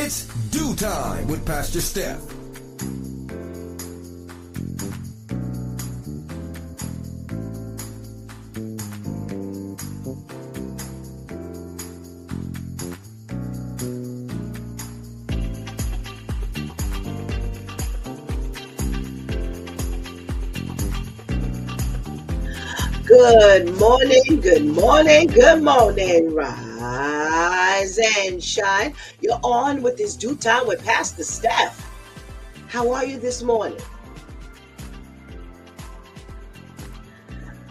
It's Do Time with Pastor Steph. Good morning, good morning, good morning. Rise and shine. You're on with this Due Time with Pastor Steph. How are you this morning?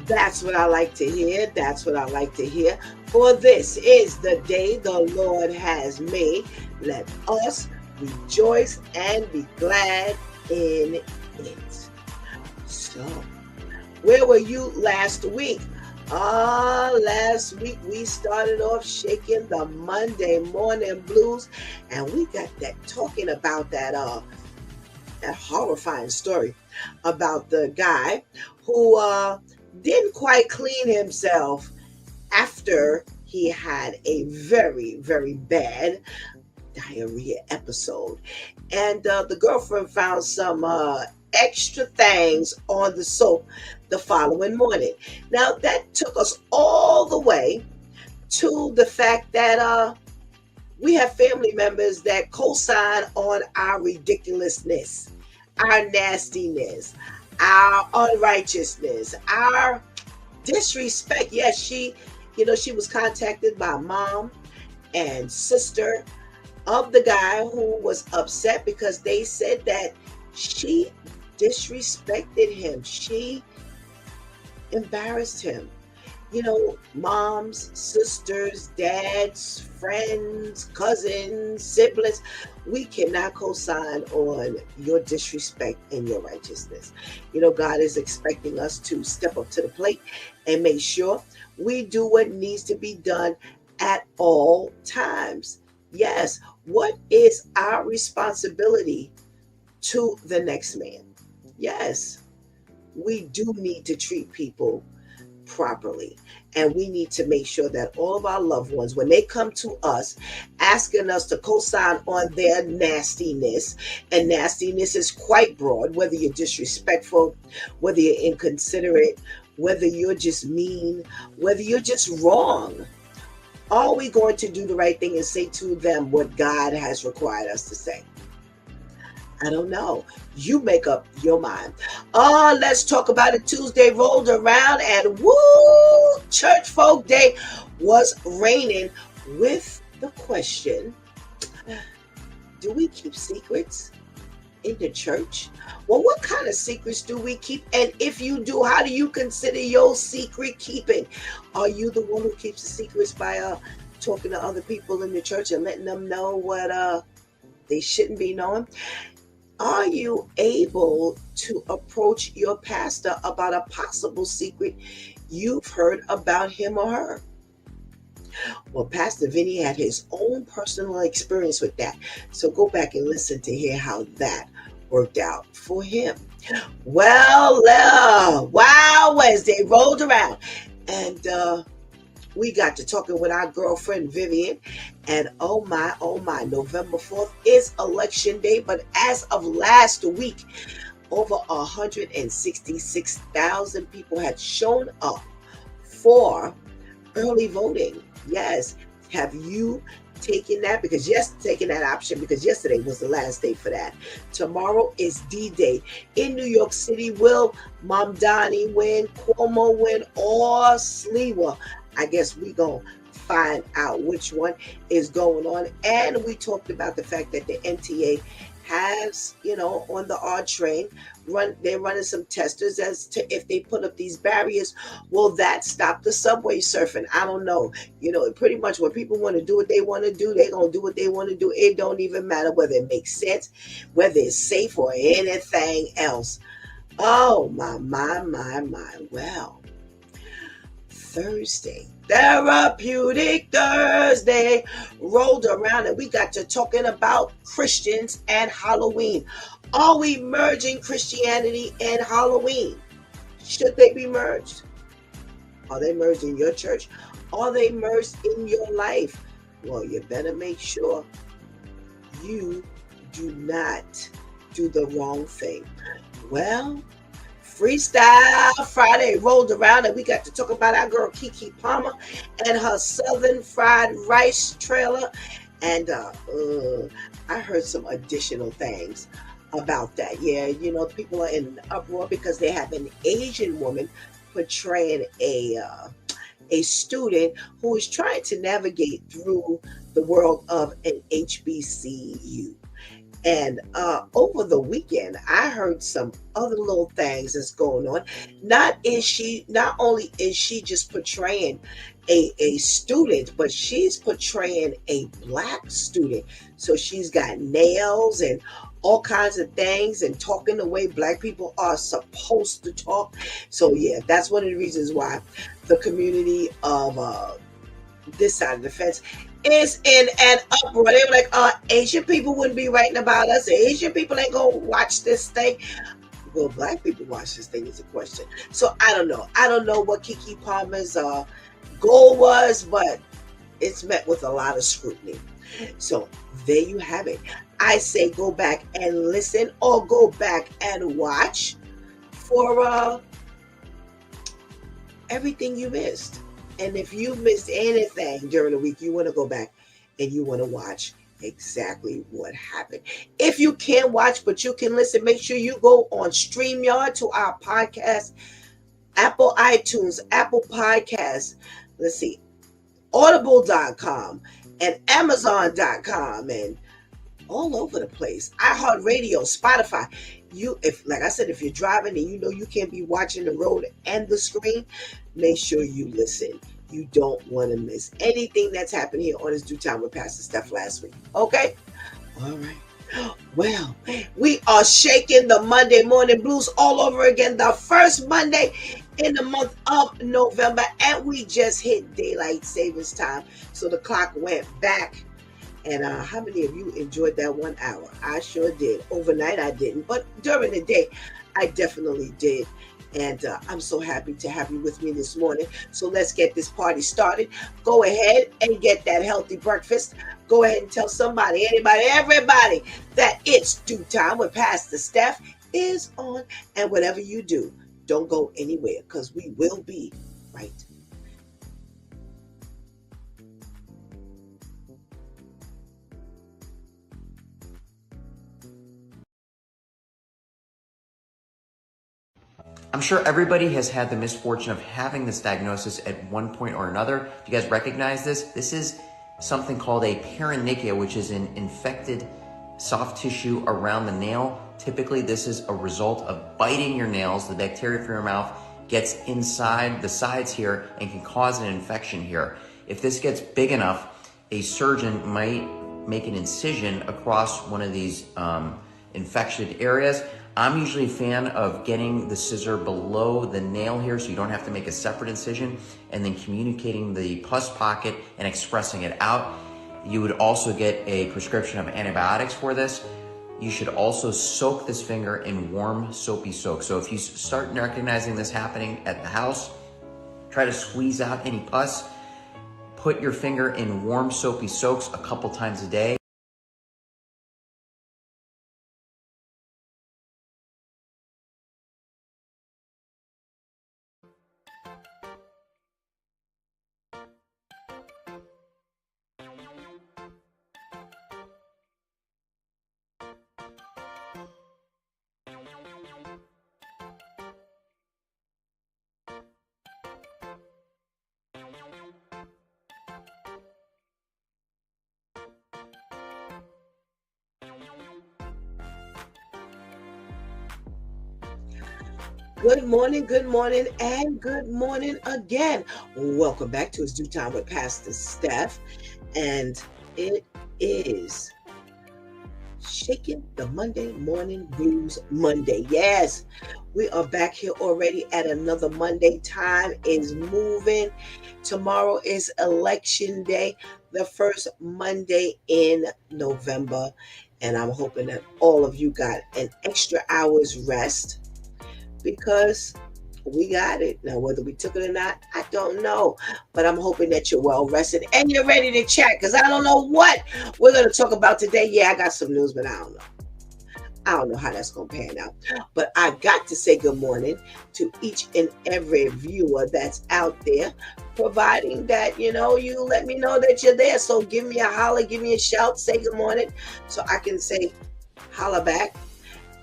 That's what I like to hear. That's what I like to hear. For this is the day the Lord has made. Let us rejoice and be glad in it. So, where were you last week? Last week we started off shaking the Monday morning blues, and we got that talking about that horrifying story about the guy who didn't quite clean himself after he had a very, very bad diarrhea episode. And the girlfriend found some extra things on the soap the following morning. Now, that took us all the way to the fact that we have family members that co-sign on our ridiculousness, our nastiness, our unrighteousness, our disrespect. Yes, she was contacted by mom and sister of the guy who was upset because they said that she disrespected him. She embarrassed him. Moms, sisters, dads, friends, cousins, siblings, we cannot co-sign on your disrespect and your righteousness. God is expecting us to step up to the plate and make sure we do what needs to be done at all times. Yes, what is our responsibility to the next man? Yes, we do need to treat people properly, and we need to make sure that all of our loved ones, when they come to us asking us to co-sign on their nastiness, and nastiness is quite broad, whether you're disrespectful, whether you're inconsiderate, whether you're just mean, whether you're just wrong, are we going to do the right thing and say to them what God has required us to say? I don't know. You make up your mind. Let's talk about it. Tuesday rolled around and woo! Church Folk Day was raining with the question, do we keep secrets in the church? Well, what kind of secrets do we keep? And if you do, how do you consider your secret keeping? Are you the one who keeps the secrets by talking to other people in the church and letting them know what they shouldn't be knowing? Are you able to approach your pastor about a possible secret you've heard about him or her? Well, Pastor Vinny had his own personal experience with that. So go back and listen to hear how that worked out for him. Well, Wow Wednesday rolled around, and we got to talking with our girlfriend Vivian, and oh my, November 4th is election day, but as of last week, over 166,000 people had shown up for early voting. Yes, have you taken that? Taking that option, because yesterday was the last day for that. Tomorrow is D-Day. In New York City, will Mamdani win, Cuomo win, or Sliwa? I guess we gonna find out which one is going on. And we talked about the fact that the MTA has, on the R train, they're running some testers as to if they put up these barriers, will that stop the subway surfing? I don't know. Pretty much when people want to do what they want to do, they're going to do what they want to do. It don't even matter whether it makes sense, whether it's safe or anything else. Oh, my. Well, Thursday, Therapeutic Thursday rolled around, and we got to talking about Christians and Halloween. Are we merging Christianity and Halloween? Should they be merged? Are they merged in your church? Are they merged in your life? Well, you better make sure you do not do the wrong thing. Well, Freestyle Friday rolled around and we got to talk about our girl Keke Palmer and her Southern Fried Rice trailer. And I heard some additional things about that. Yeah, people are in an uproar because they have an Asian woman portraying a student who is trying to navigate through the world of an HBCU. And over the weekend, I heard some other little things that's going on. Not only is she just portraying a student, but she's portraying a black student. So she's got nails and all kinds of things and talking the way black people are supposed to talk. So yeah, that's one of the reasons why the community of this side of the fence is in an uproar. They were like, Asian people wouldn't be writing about us. Asian people ain't gonna watch this thing. Will black people watch this thing is a question. So I don't know. I don't know what Keke Palmer's goal was, but it's met with a lot of scrutiny. So there you have it. I say go back and listen or go back and watch for everything you missed. And if you missed anything during the week, you want to go back and you want to watch exactly what happened. If you can't watch, but you can listen, make sure you go on StreamYard to our podcast, Apple iTunes, Apple Podcasts, let's see, Audible.com and Amazon.com and all over the place. iHeartRadio, Spotify. Like I said, if you're driving and you know you can't be watching the road and the screen, make sure you listen. You don't want to miss anything that's happened here on His Due Time with Pastor Steph last week. Okay? All right. Well, we are shaking the Monday morning blues all over again. The first Monday in the month of November, and we just hit daylight savings time. So the clock went back. And how many of you enjoyed that 1 hour? I sure did. Overnight, I didn't. But during the day, I definitely did. And I'm so happy to have you with me this morning. So let's get this party started. Go ahead and get that healthy breakfast. Go ahead and tell somebody, anybody, everybody that it's due time with Pastor Steph is on. And whatever you do, don't go anywhere because we will be right. I'm sure everybody has had the misfortune of having this diagnosis at one point or another. Do you guys recognize this? This is something called a paronychia, which is an infected soft tissue around the nail. Typically, this is a result of biting your nails. The bacteria from your mouth gets inside the sides here and can cause an infection here. If this gets big enough, a surgeon might make an incision across one of these infected areas. I'm usually a fan of getting the scissor below the nail here so you don't have to make a separate incision, and then communicating the pus pocket and expressing it out. You would also get a prescription of antibiotics for this. You should also soak this finger in warm soapy soak. So if you start recognizing this happening at the house, try to squeeze out any pus. Put your finger in warm soapy soaks a couple times a day. Good morning, and good morning again. Welcome back to It's Due Time with Pastor Steph. And it is Shaking the Monday Morning Blues Monday. Yes, we are back here already at another Monday. Time is moving. Tomorrow is election day, the first Monday in November. And I'm hoping that all of you got an extra hour's rest because We got it. Now, whether we took it or not, I don't know. But I'm hoping that you're well rested and you're ready to chat because I don't know what we're going to talk about today. Yeah, I got some news, but I don't know. I don't know how that's going to pan out. But I got to say good morning to each and every viewer that's out there, providing that, you let me know that you're there. So give me a holler, give me a shout, say good morning so I can say holla back.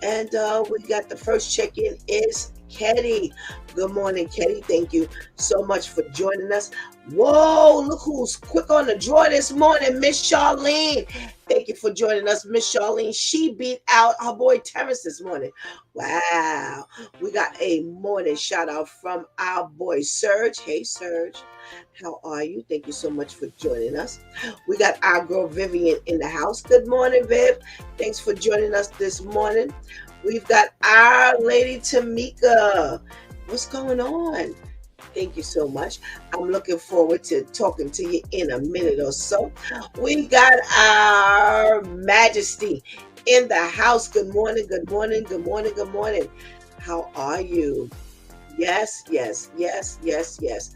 And we got the first check-in is Ketty. Good morning, Ketty. Thank you so much for joining us. Whoa, look who's quick on the draw this morning, Miss Charlene. Thank you for joining us, Miss Charlene. She beat out her boy Terrence this morning. Wow. We got a morning shout out from our boy Serge. Hey, Serge. How are you? Thank you so much for joining us. We got our girl Vivian in the house. Good morning, Viv. Thanks for joining us this morning. We've got our lady Tamika. What's going on? Thank you so much. I'm looking forward to talking to you in a minute or so. We got our Majesty in the house. Good morning, good morning, good morning, good morning. How are you? Yes, yes, yes, yes, yes.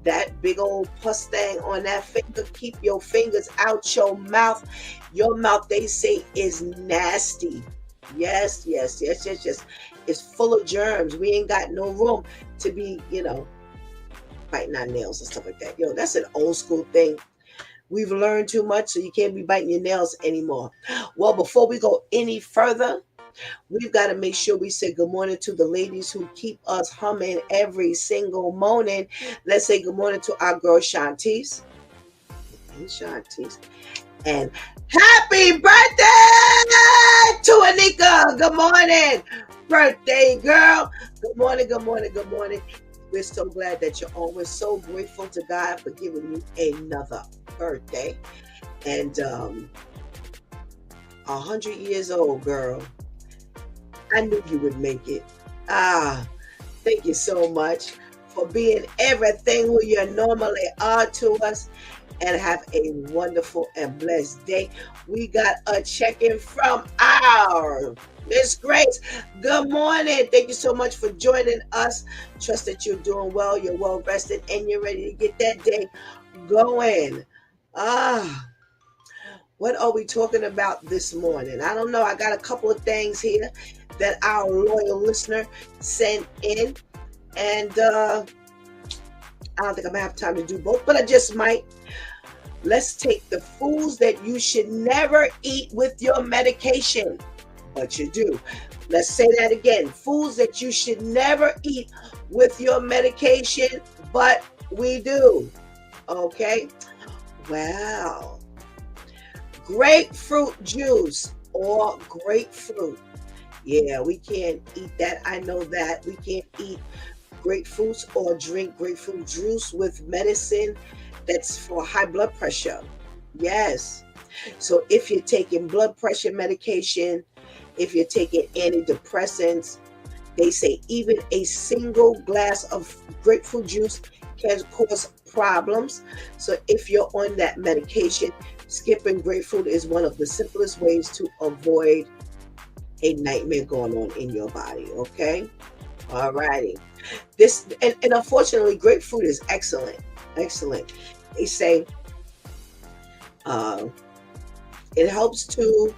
That big old pus thing on that finger, keep your fingers out your mouth. Your mouth, they say, is nasty. Yes, yes, yes, yes, yes. It's full of germs. We ain't got no room to be, biting our nails and stuff like that. That's an old school thing. We've learned too much, so you can't be biting your nails anymore. Well, before we go any further, we've got to make sure we say good morning to the ladies who keep us humming every single morning. Let's say good morning to our girl Shantice. Hey, Shantice. And happy birthday to Anika. Good morning, birthday girl. Good morning, good morning, good morning. We're so glad that you're on. We're so grateful to God for giving you another birthday. And 100 years old, girl. I knew you would make it. Thank you so much for being everything who you normally are to us. And have a wonderful and blessed day. We got a check-in from our Miss Grace. Good morning. Thank you so much for joining us. Trust that you're doing well, you're well rested, and you're ready to get that day going. What are we talking about this morning? I don't know. I got a couple of things here that our loyal listener sent in. And I don't think I'm going to have time to do both, but I just might. Let's take the foods that you should never eat with your medication, but you do. Let's say that again. Foods that you should never eat with your medication, but we do. Okay? Wow. Grapefruit juice or grapefruit. Yeah, we can't eat that. I know that. We can't eat grapefruits or drink grapefruit juice with medicine that's for high blood pressure. Yes. So if you're taking blood pressure medication, if you're taking antidepressants, they say even a single glass of grapefruit juice can cause problems. So if you're on that medication, skipping grapefruit is one of the simplest ways to avoid a nightmare going on in your body. Okay. All righty. This and unfortunately, grapefruit is excellent. Excellent. They say it helps to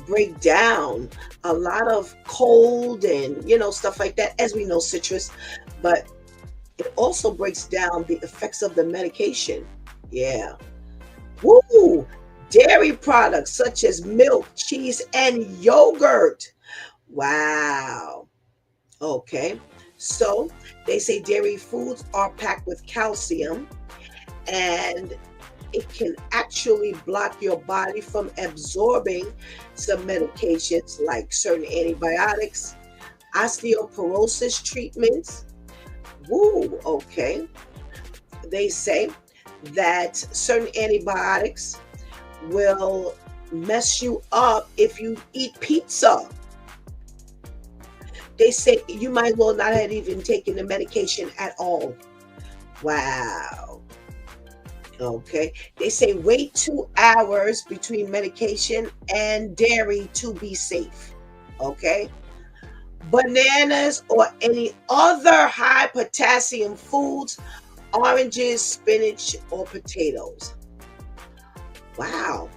break down a lot of cold and stuff like that, as we know, citrus, but it also breaks down the effects of the medication. Yeah. Woo! Dairy products such as milk, cheese, and yogurt. Wow. Okay. So they say dairy foods are packed with calcium, and it can actually block your body from absorbing some medications like certain antibiotics, osteoporosis treatments. Woo, okay. They say that certain antibiotics will mess you up if you eat pizza. They say you might as well not have even taken the medication at all. Wow. Okay. They say wait 2 hours between medication and dairy to be safe. Okay. bananas, or any other high potassium foods, oranges, spinach, or potatoes. Wow.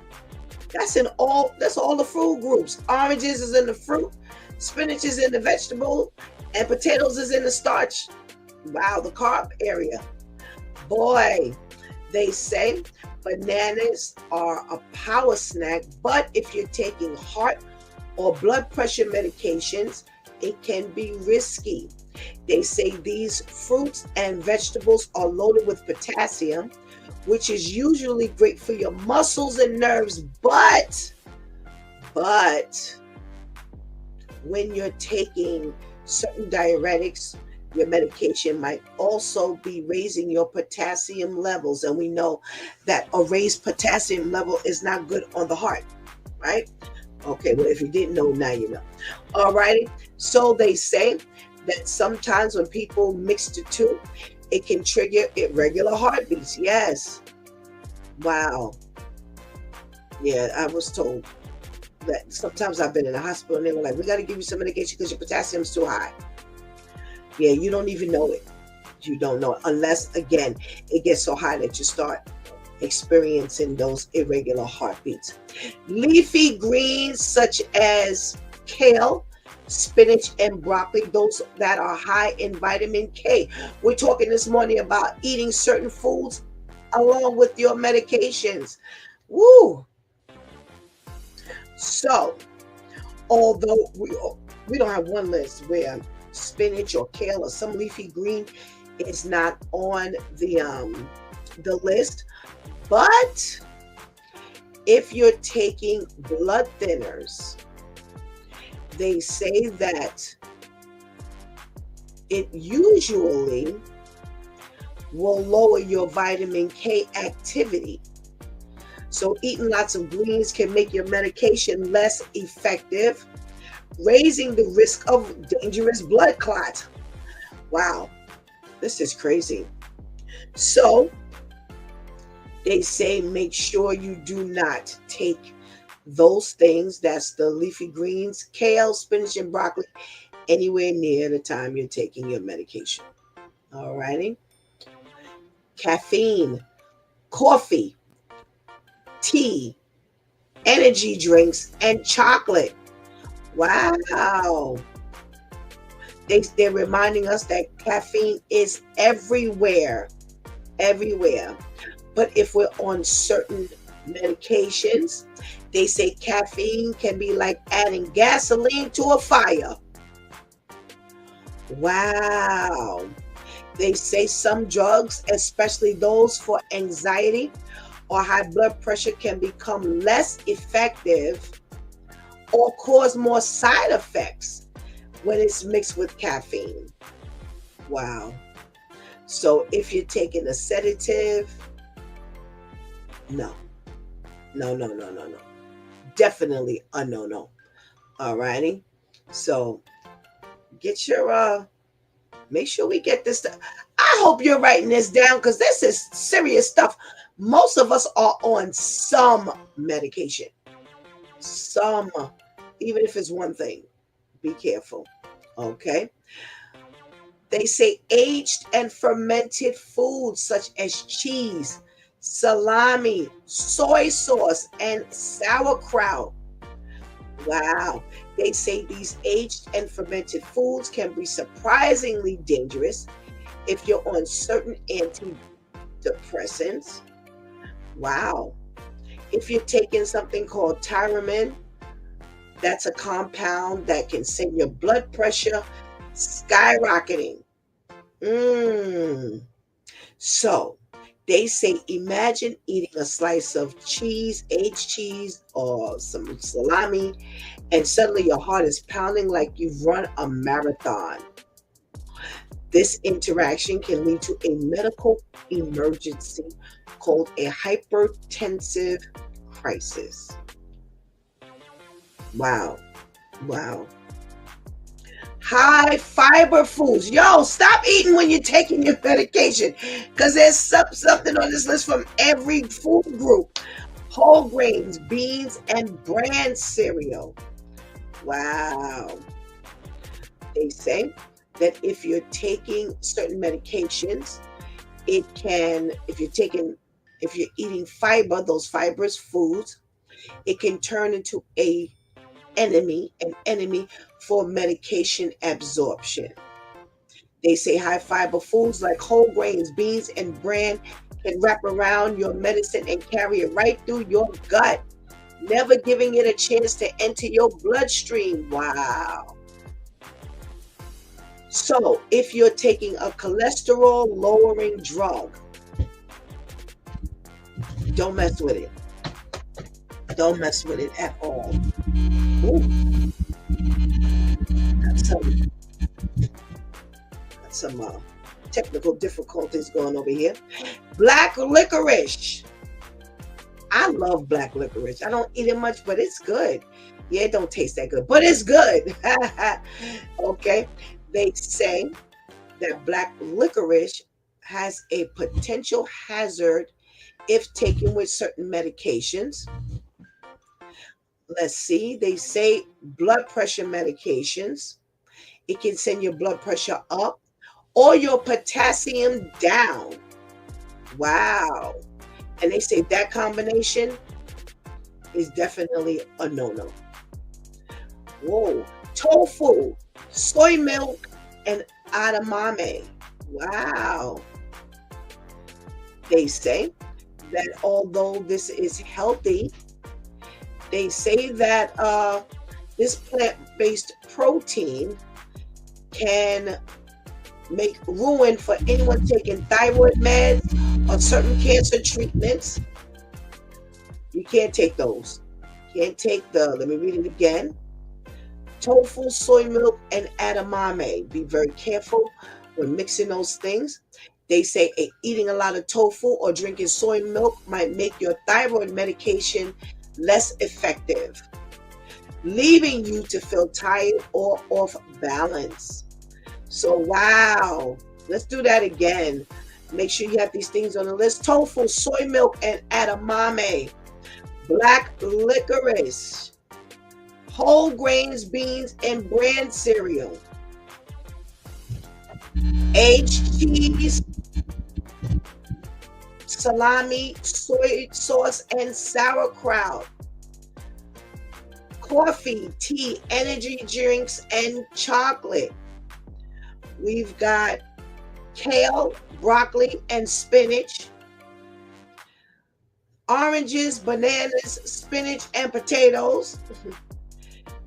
That's all the fruit groups. Oranges is in the fruit, spinach is in the vegetable, and potatoes is in the starch. Wow, the carb area. Boy, they say bananas are a power snack, but if you're taking heart or blood pressure medications, it can be risky. They say these fruits and vegetables are loaded with potassium, which is usually great for your muscles and nerves, but when you're taking certain diuretics, your medication might also be raising your potassium levels. And we know that a raised potassium level is not good on the heart, right? Okay, well, if you didn't know, now you know. All righty. So they say that sometimes when people mix the two, it can trigger irregular heartbeats. Yes. Wow. Yeah, I was told that sometimes I've been in the hospital and they were like, we got to give you some medication because your potassium's too high. Yeah, you don't even know it. You don't know it unless, again, it gets so high that you start experiencing those irregular heartbeats. Leafy greens such as kale, spinach, and broccoli, those that are high in vitamin K. We're talking this morning about eating certain foods along with your medications. Woo! So, although we don't have one list where spinach or kale or some leafy green is not on the list, but if you're taking blood thinners, they say that it usually will lower your vitamin K activity. So eating lots of greens can make your medication less effective, raising the risk of dangerous blood clots. Wow, this is crazy. So they say make sure you do not take those things, that's the leafy greens, kale, spinach, and broccoli, anywhere near the time you're taking your medication. All righty. Caffeine, coffee, tea, energy drinks, and chocolate. Wow. They're reminding us that caffeine is everywhere, everywhere. But if we're on certain medications, they say caffeine can be like adding gasoline to a fire. Wow. They say some drugs, especially those for anxiety or high blood pressure, can become less effective or cause more side effects when it's mixed with caffeine. Wow. So if you're taking a sedative, no. No. Definitely a no. All righty. So get your make sure we get this stuff. I hope you're writing this down because this is serious stuff. Most of us are on some medication. Some, even if it's one thing. Be careful. Okay. They say aged and fermented foods such as cheese, salami, soy sauce, and sauerkraut. Wow. They say these aged and fermented foods can be surprisingly dangerous if you're on certain antidepressants. Wow. If you're taking something called tyramine, that's a compound that can send your blood pressure skyrocketing. So they say, imagine eating a slice of cheese, aged cheese, or some salami, and suddenly your heart is pounding like you've run a marathon. This interaction can lead to a medical emergency called a hypertensive crisis. Wow. High fiber foods. Yo, stop eating when you're taking your medication because there's something on this list from every food group. Whole grains, beans, and bran cereal. Wow. They say that if you're taking certain medications, it can, if you're eating fiber, those fibrous foods, it can turn into an enemy for medication absorption. They say high fiber foods like whole grains, beans, and bran can wrap around your medicine and carry it right through your gut, never giving it a chance to enter your bloodstream. Wow. So, if you're taking a cholesterol lowering drug, don't mess with it. Don't mess with it at all. Ooh, got some technical difficulties going over here. Black licorice. I love black licorice. I don't eat it much, but it's good. Yeah, it don't taste that good, but it's good. Okay. They say that black licorice has a potential hazard if taken with certain medications. Let's see. They say blood pressure medications. It can send your blood pressure up or your potassium down. Wow. And they say that combination is definitely a no-no. Whoa. Tofu, soy milk, and edamame. Wow. They say that although this is healthy, they say that this plant-based protein can make ruin for anyone taking thyroid meds or certain cancer treatments. You can't take those. Can't take let me read it again. Tofu, soy milk, and edamame. Be very careful when mixing those things. They say eating a lot of tofu or drinking soy milk might make your thyroid medication less effective, leaving you to feel tired or off balance. So, wow. Let's do that again. Make sure you have these things on the list. Tofu, soy milk, and edamame. Black licorice. Whole grains, beans, and bran cereal. Aged cheese, salami, soy sauce, and sauerkraut. Coffee, tea, energy drinks, and chocolate. We've got kale, broccoli, and spinach. Oranges, bananas, spinach, and potatoes.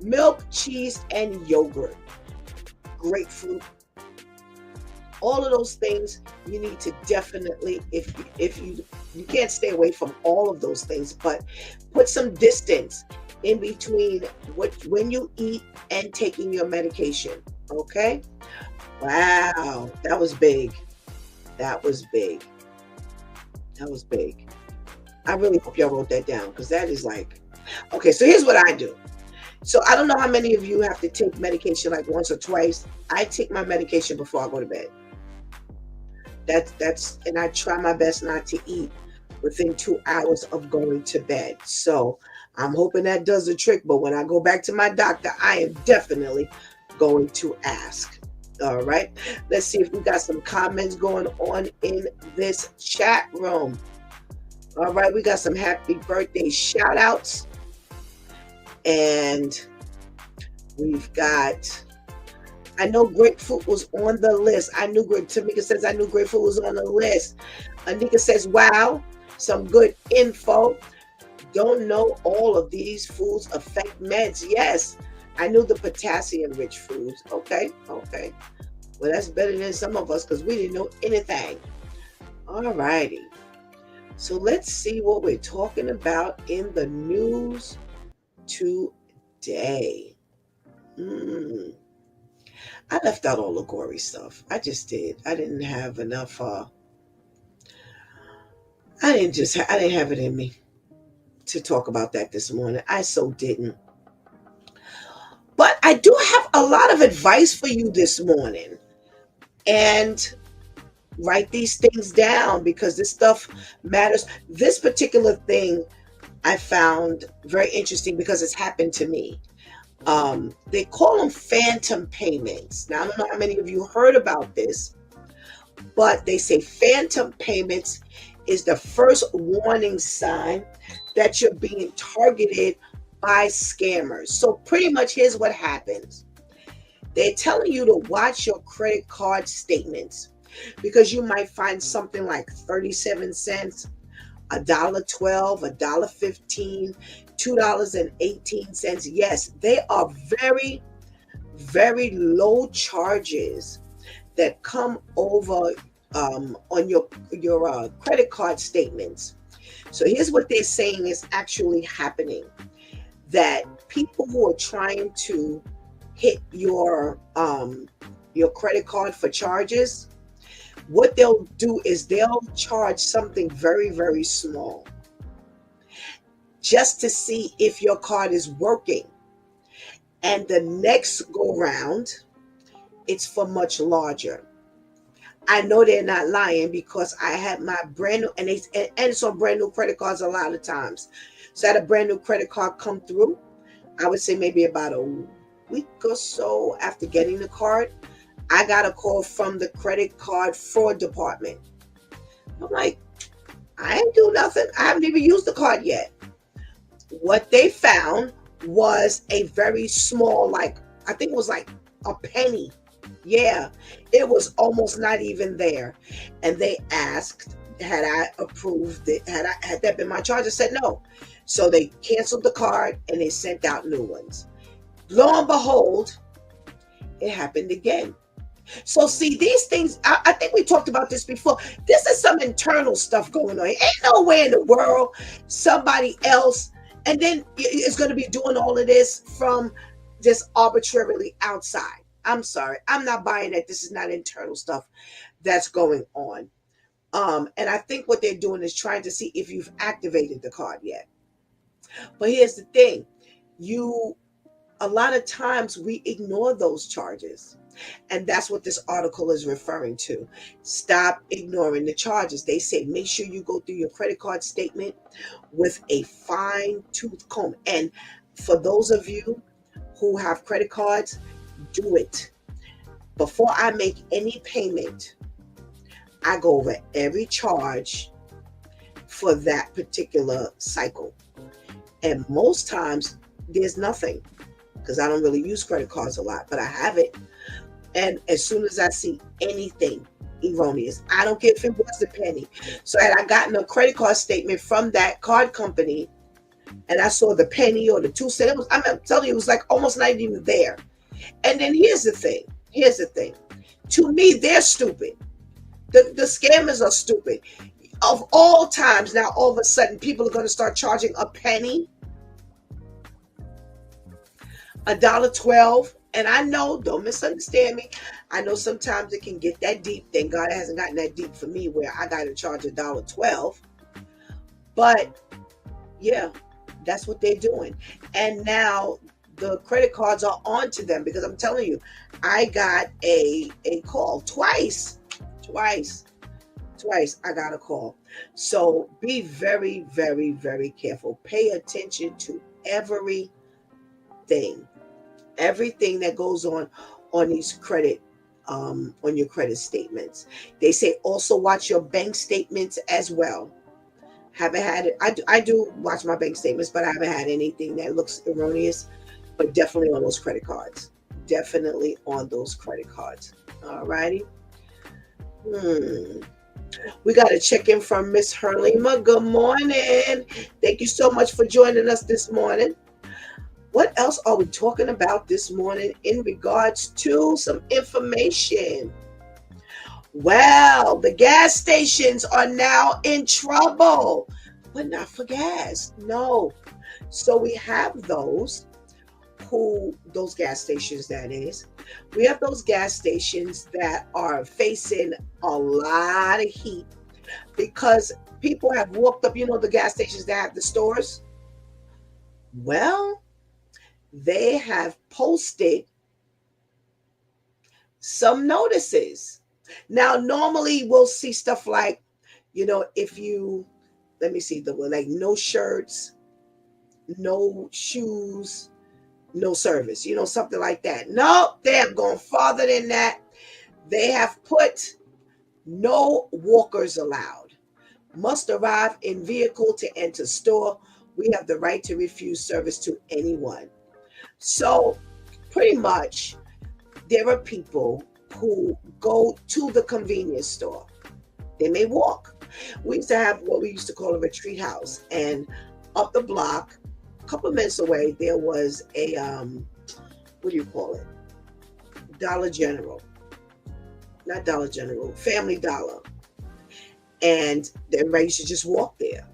Milk, cheese, and yogurt. Grapefruit. All of those things you need to definitely, if you can't stay away from all of those things, but put some distance in between when you eat and taking your medication. Okay? Wow, that was big. That was big. That was big. I really hope y'all wrote that down because that is like, okay, so here's what I do. So I don't know how many of you have to take medication like once or twice. I take my medication before I go to bed. And I try my best not to eat within 2 hours of going to bed. So I'm hoping that does the trick. But when I go back to my doctor, I am definitely going to ask. All right. Let's see if we got some comments going on in this chat room. All right. We got some happy birthday shout outs. And we've got, I know grapefruit was on the list. Tamika says, I knew grapefruit was on the list. Anika says, wow, some good info. Don't know all of these foods affect meds. Yes, I knew the potassium-rich foods. Okay. Well, that's better than some of us because we didn't know anything. All righty. So let's see what we're talking about in the news today. I left out all the gory stuff. I just did. I didn't have enough. I didn't have it in me to talk about that this morning. I so didn't. But I do have a lot of advice for you this morning. And write these things down because this stuff matters. This particular thing I found very interesting because it's happened to me. They call them phantom payments. Now, I don't know how many of you heard about this, but they say phantom payments is the first warning sign that you're being targeted by scammers. So pretty much here's what happens. They're telling you to watch your credit card statements because you might find something like 37 cents, $1.12, $1.15, $2.18. Yes, they are very, very low charges that come over on your credit card statements. So here's what they're saying is actually happening: that people who are trying to hit your credit card for charges, what they'll do is they'll charge something very, very small just to see if your card is working. And the next go round, it's for much larger. I know they're not lying because I had my brand new, and it's on brand new credit cards a lot of times. So I had a brand new credit card come through. I would say maybe about a week or so after getting the card, I got a call from the credit card fraud department. I'm like, I ain't do nothing. I haven't even used the card yet. What they found was a very small, like, I think it was like a penny. Yeah, it was almost not even there. And they asked, had I approved it? Had that been my charge? I said no. So they canceled the card and they sent out new ones. Lo and behold, it happened again. So see, these things, I think we talked about this before. This is some internal stuff going on. Ain't no way in the world somebody else, and then is going to be doing all of this from just arbitrarily outside. I'm sorry. I'm not buying that. This is not internal stuff that's going on. And I think what they're doing is trying to see if you've activated the card yet. But here's the thing. A lot of times we ignore those charges. And that's what this article is referring to. Stop ignoring the charges. They say make sure you go through your credit card statement with a fine-tooth comb. And for those of you who have credit cards, do it. Before I make any payment, I go over every charge for that particular cycle. And most times there's nothing because I don't really use credit cards a lot, but I have it. And as soon as I see anything erroneous, I don't care if it was a penny. So had I gotten a credit card statement from that card company and I saw the penny or the 2 cents, I'm telling you, it was like almost not even there. And then here's the thing. To me, they're stupid. The scammers are stupid. Of all times, now all of a sudden, people are going to start charging a penny, $1.12. And I know, don't misunderstand me. I know sometimes it can get that deep. Thank God it hasn't gotten that deep for me where I got to charge $1.12. But yeah, that's what they're doing. And now the credit cards are on to them because I'm telling you, I got a call twice I got a call. So be very, very, very careful. Pay attention to everything that goes on these on your credit statements. They say also watch your bank statements as well. Haven't had it. I do watch my bank statements, but I haven't had anything that looks erroneous. But definitely on those credit cards. All righty. We got a check-in from Miss Herlima. Good morning. Thank you so much for joining us this morning. What else are we talking about this morning in regards to some information? Well, the gas stations are now in trouble, but not for gas. No. So we have those gas stations, that is. We have those gas stations that are facing a lot of heat because people have walked up, the gas stations that have the stores. Well, they have posted some notices. Now, normally we'll see stuff like, if you, let me see, like no shirts, no shoes, no service, something like that. No, they have gone farther than that. They have put no walkers allowed. Must arrive in vehicle to enter store. We have the right to refuse service to anyone. So pretty much there are people who go to the convenience store. They may walk. We used to have what we used to call a retreat house, and up the block, a couple of minutes away, there was a what do you call it? Dollar General. Not Dollar General, Family Dollar. And everybody used to just walk there,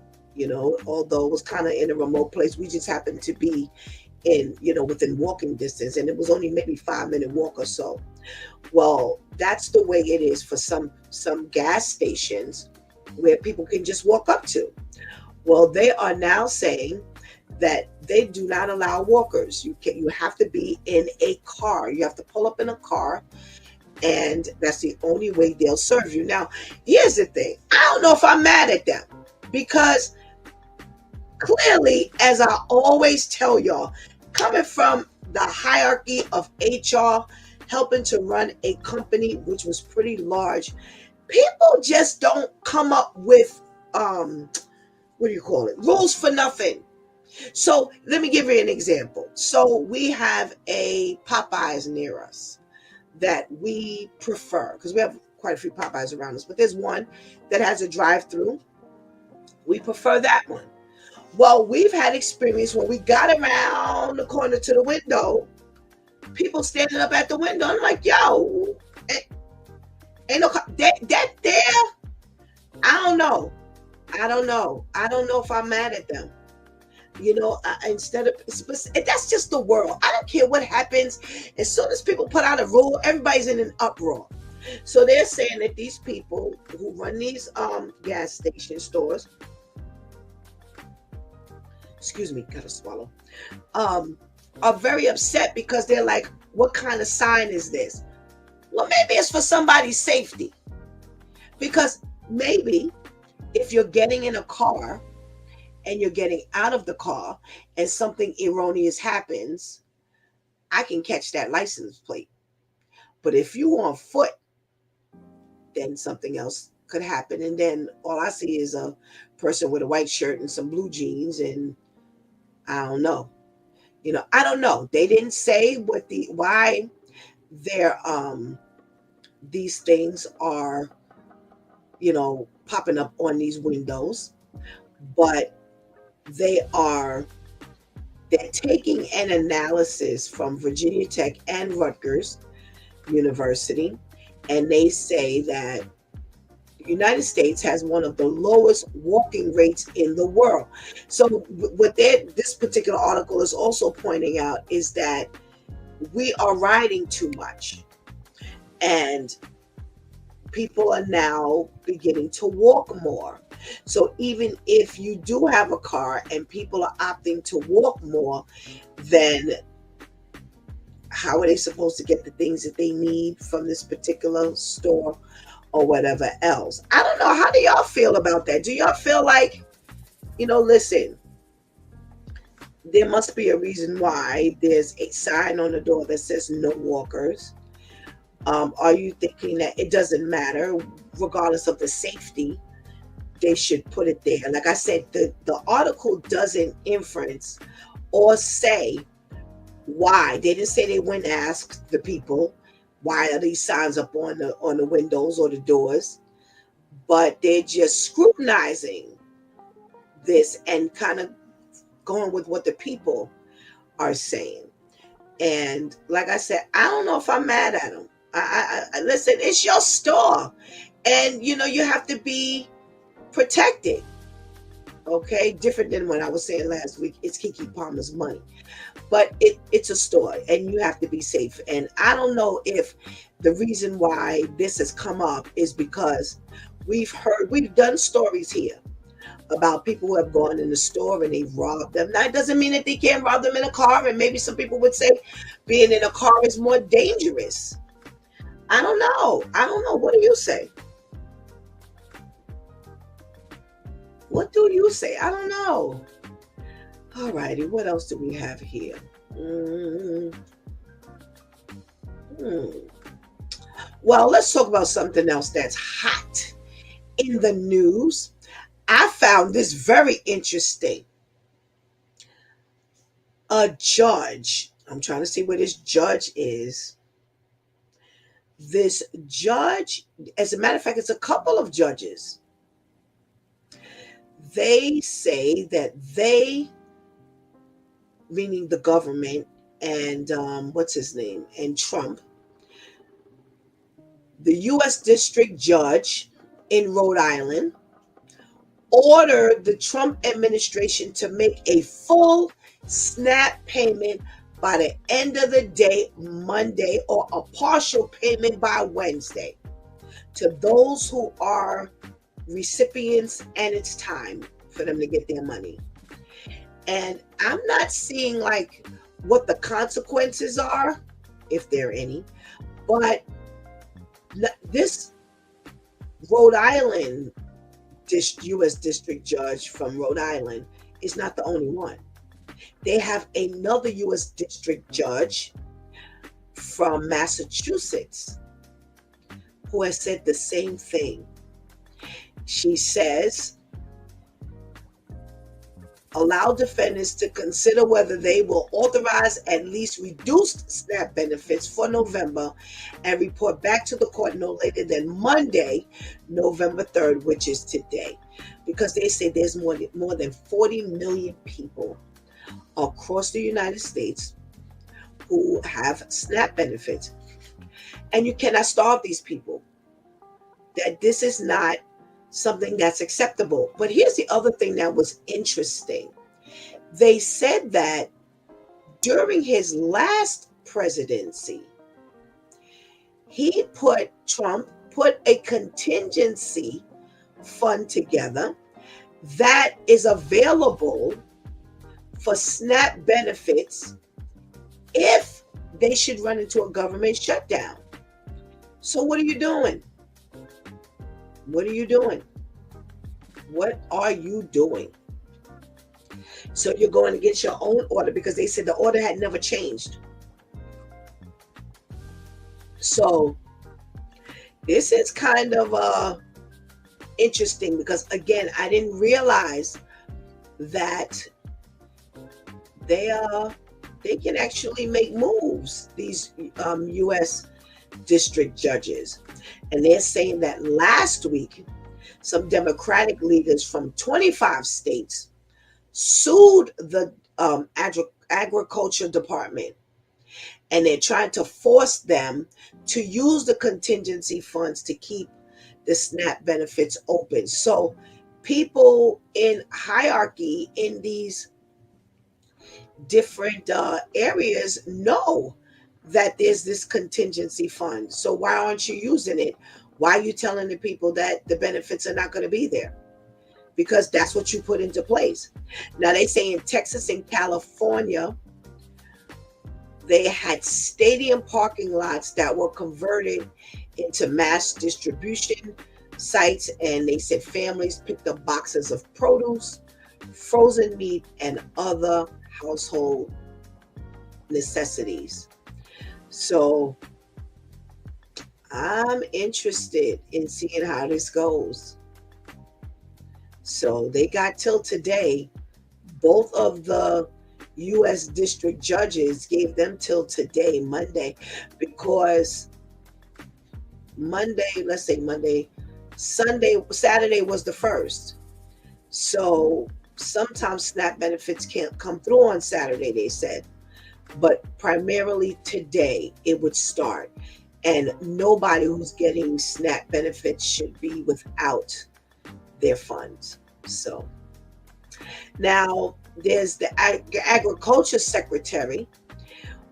although it was kind of in a remote place. We just happened to be within walking distance, and it was only maybe 5-minute walk or so. Well, that's the way it is for some gas stations where people can just walk up to. Well, they are now saying that they do not allow walkers. You have to be in a car. You have to pull up in a car, and that's the only way they'll serve you. Now, here's the thing. I don't know if I'm mad at them, because clearly, as I always tell y'all, coming from the hierarchy of HR, helping to run a company which was pretty large, people just don't come up with rules for nothing. So let me give you an example. So we have a Popeyes near us that we prefer, because we have quite a few Popeyes around us, but there's one that has a drive-through. We prefer that one. Well, we've had experience when we got around the corner to the window, people standing up at the window. I'm like, yo, ain't no that there. I don't know if I'm mad at them. Instead of, that's just the world. I don't care what happens. As soon as people put out a rule, everybody's in an uproar. So they're saying that these people who run these gas station stores, excuse me, gotta swallow, are very upset, because they're like, what kind of sign is this? Well, maybe it's for somebody's safety, because maybe if you're getting in a car and you're getting out of the car and something erroneous happens, I can catch that license plate. But if you're on foot, then something else could happen. And then all I see is a person with a white shirt and some blue jeans, and I don't know. I don't know. They didn't say why they're these things are, popping up on these windows, but they're taking an analysis from Virginia Tech and Rutgers University, and they say that the United States has one of the lowest walking rates in the world. So what this particular article is also pointing out is that we are riding too much, and people are now beginning to walk more. So even if you do have a car and people are opting to walk more, then how are they supposed to get the things that they need from this particular store or whatever else? I don't know. How do y'all feel about that? Do y'all feel like, listen, there must be a reason why there's a sign on the door that says no walkers? Are you thinking that it doesn't matter, regardless of the safety, they should put it there? Like I said, the article doesn't inference or say why. They didn't say, they went and asked the people, why are these signs up on the windows or the doors? But they're just scrutinizing this and kind of going with what the people are saying. And like I said, I don't know if I'm mad at them. I listen, it's your store, and you have to be protected. Okay, different than what I was saying last week. It's Kiki Palmer's money, but it's a store, and you have to be safe. And I don't know if the reason why this has come up is because we've done stories here about people who have gone in the store and they've robbed them. Now, it doesn't mean that they can't rob them in a car, and maybe some people would say being in a car is more dangerous. I don't know. What do you say? What do you say? I don't know. All righty. What else do we have here? Mm, hmm. Well, let's talk about something else that's hot in the news. I found this very interesting. A judge, I'm trying to see where this judge is. This judge, as a matter of fact, it's a couple of judges. They say that they, meaning the government and what's his name, and Trump, the U.S. District Judge in Rhode Island ordered the Trump administration to make a full SNAP payment by the end of the day, Monday, or a partial payment by Wednesday to those who are recipients, and it's time for them to get their money. And I'm not seeing like what the consequences are, if there are any, but this Rhode Island U.S. District Judge from Rhode Island is not the only one. They have another U.S. District Judge from Massachusetts who has said the same thing. She says, allow defendants to consider whether they will authorize at least reduced SNAP benefits for November and report back to the court no later than Monday, November 3rd, which is today. Because they say there's more than 40 million people across the United States who have SNAP benefits. And you cannot starve these people. That this is not something that's acceptable. But here's the other thing that was interesting. They said that during his last presidency, Trump put a contingency fund together that is available for SNAP benefits if they should run into a government shutdown. So what are you doing? What are you doing? What are you doing? So you're going to get your own order because they said the order had never changed. So this is kind of interesting because, again, I didn't realize that they can actually make moves, these U.S. district judges. And they're saying that last week, some Democratic leaders from 25 states sued the agriculture department. And they're trying to force them to use the contingency funds to keep the SNAP benefits open. So people in hierarchy in these different areas know that there's this contingency fund. So why aren't you using it? Why are you telling the people that the benefits are not going to be there? Because that's what you put into place. Now they say in Texas and California, they had stadium parking lots that were converted into mass distribution sites. And they said families picked up boxes of produce, frozen meat, and other household necessities. So I'm interested in seeing how this goes. So they got till today. Both of the U.S. district judges gave them till today, Monday, because Saturday was the first. So sometimes SNAP benefits can't come through on Saturday, they said. But primarily today it would start. And nobody who's getting SNAP benefits should be without their funds. So now there's the agriculture secretary.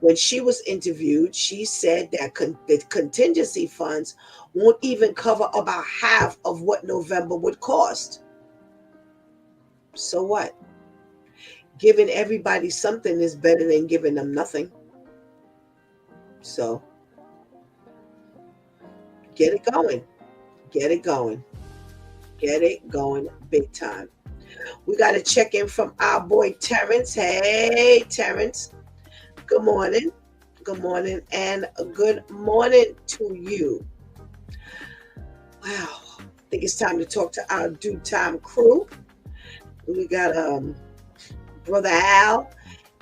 When she was interviewed, she said that the contingency funds won't even cover about half of what November would cost. So what? Giving everybody something is better than giving them nothing. So get it going. Get it going. Get it going big time. We got to check in from our boy Terrence. Hey, Terrence. Good morning. Good morning. And good morning to you. Wow. I think it's time to talk to our due time crew. We got Brother Al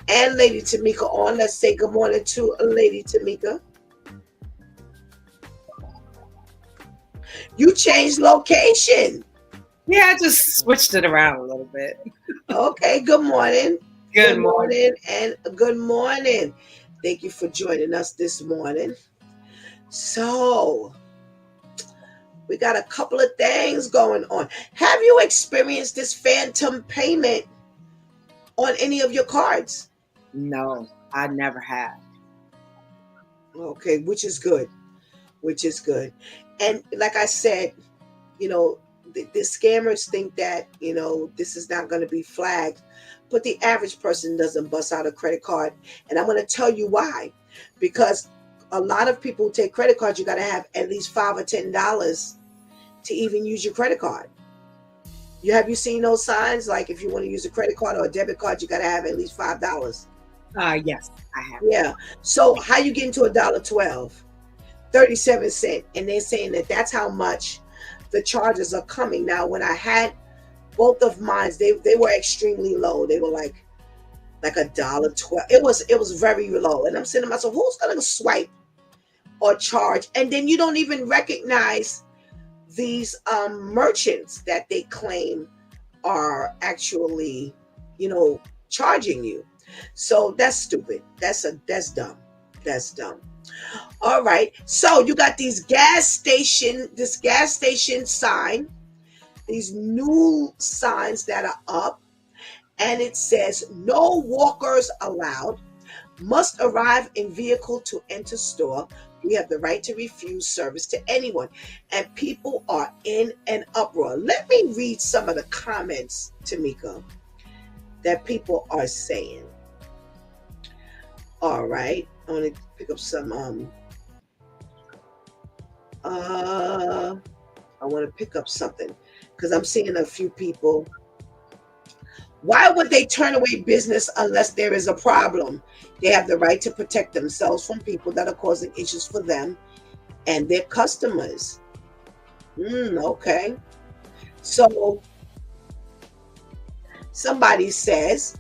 and Lady Tamika on. Let's say good morning to Lady Tamika. You changed location. Yeah, I just switched it around a little bit. Okay, good morning. Good morning. And good morning. Thank you for joining us this morning. So, we got a couple of things going on. Have you experienced this phantom payment on any of your cards? No, I never have. Okay, which is good. Which is good. And like I said, you know, the scammers think that, this is not going to be flagged, but the average person doesn't bust out a credit card. And I'm going to tell you why. Because a lot of people who take credit cards, you got to have at least $5 or $10 to even use your credit card. Have you seen those signs? Like if you want to use a credit card or a debit card, you got to have at least $5. Yes, I have. Yeah. So how you get into $1.12, 37 cents, and they're saying that that's how much the charges are coming. Now, when I had both of mine, they were extremely low. They were like $1.12. It was very low, and I'm saying to myself, who's gonna swipe or charge? And then you don't even recognize these merchants that they claim are actually, charging you. So that's stupid. That's dumb. That's dumb. All right. So you got this gas station sign, these new signs that are up, and it says no walkers allowed, must arrive in vehicle to enter store. We have the right to refuse service to anyone. And people are in an uproar. Let me read some of the comments, Tamika, that people are saying. All right. I want to pick up some I want to pick up something because I'm seeing a few people. Why would they turn away business unless there is a problem? They have the right to protect themselves from people that are causing issues for them and their customers. Okay. So somebody says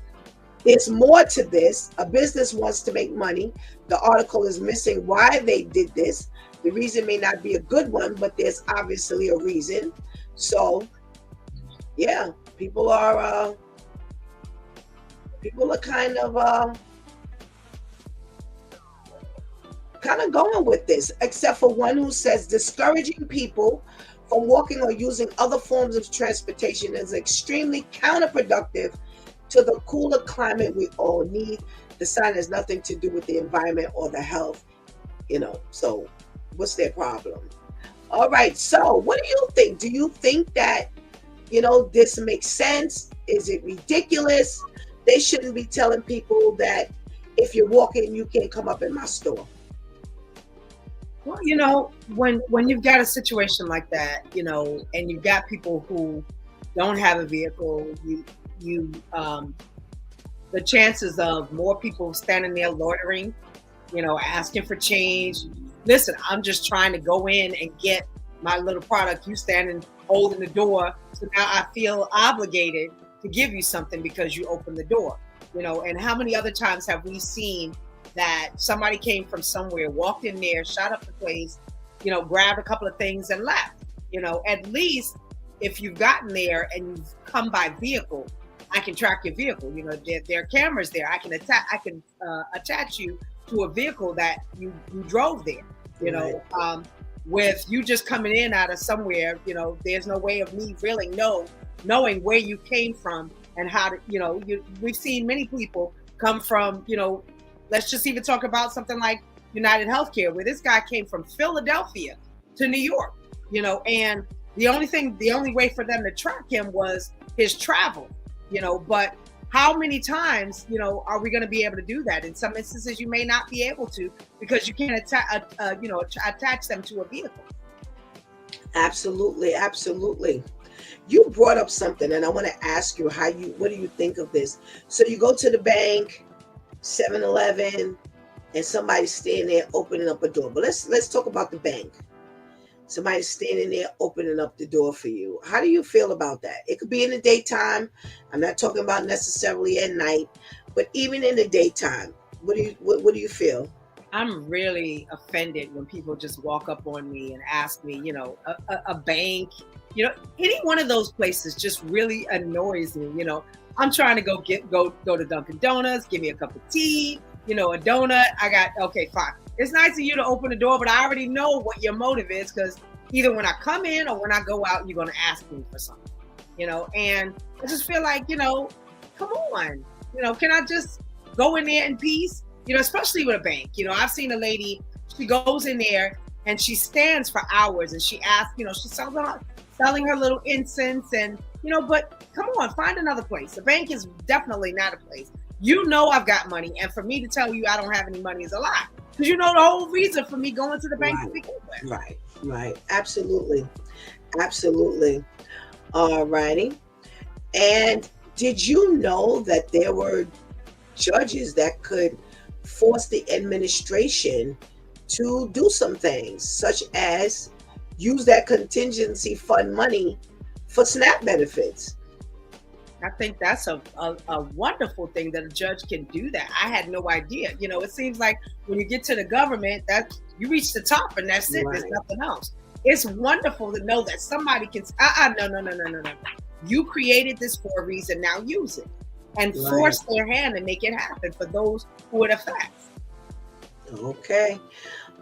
there's more to this. A business wants to make money. The article is missing why they did this. The reason may not be a good one, but there's obviously a reason. So, yeah, people are kind of going with this, except for one who says discouraging people from walking or using other forms of transportation is extremely counterproductive to the cooler climate we all need. The sign has nothing to do with the environment or the health, so what's their problem? All right, so what do you think? Do you think that, this makes sense? Is it ridiculous? They shouldn't be telling people that if you're walking, you can't come up in my store. Well, when you've got a situation like that, and you've got people who don't have a vehicle, the chances of more people standing there loitering, asking for change. Listen, I'm just trying to go in and get my little product. You standing holding the door, so now I feel obligated to give you something because you opened the door. And how many other times have we seen that somebody came from somewhere, walked in there, shot up the place, grabbed a couple of things and left? At least if you've gotten there and you've come by vehicle, I can track your vehicle. There are cameras there. I can attach you to a vehicle that you drove there. Right. With you just coming in out of somewhere, there's no way of me really knowing where you came from and how to, we've seen many people come from, let's just even talk about something like United Healthcare, where this guy came from Philadelphia to New York, and the only way for them to track him was his travel, but how many times, are we going to be able to do that? In some instances, you may not be able to because you can't attach them to a vehicle. Absolutely, absolutely. You brought up something, and I want to ask you what do you think of this? So you go to the bank, 7-Eleven, and somebody's standing there opening up a door. But let's talk about the bank. Somebody's standing there opening up the door for you. How do you feel about that? It could be in the daytime. I'm not talking about necessarily at night, but even in the daytime, what do you feel? I'm really offended when people just walk up on me and ask me, a bank, any one of those places just really annoys me. I'm trying to go to Dunkin' Donuts, give me a cup of tea, a donut. Okay, fine. It's nice of you to open the door, but I already know what your motive is, because either when I come in or when I go out, you're going to ask me for something, and I just feel like, come on, can I just go in there in peace? Especially with a bank. I've seen a lady, she goes in there and she stands for hours and she asks, she's selling her little incense and, but come on, find another place. The bank is definitely not a place. I've got money, and for me to tell you I don't have any money is a lie, because the whole reason for me going to the bank to begin with. Right. Absolutely. All righty. And did you know that there were judges that could force the administration to do some things, such as use that contingency fund money for SNAP benefits? I think that's a wonderful thing that a judge can do that. I had no idea. It seems like when you get to the government, that you reach the top and that's it. Right. There's nothing else. It's wonderful to know that somebody can. No. You created this for a reason. Now use it and force their hand and make it happen for those who it affects. Okay.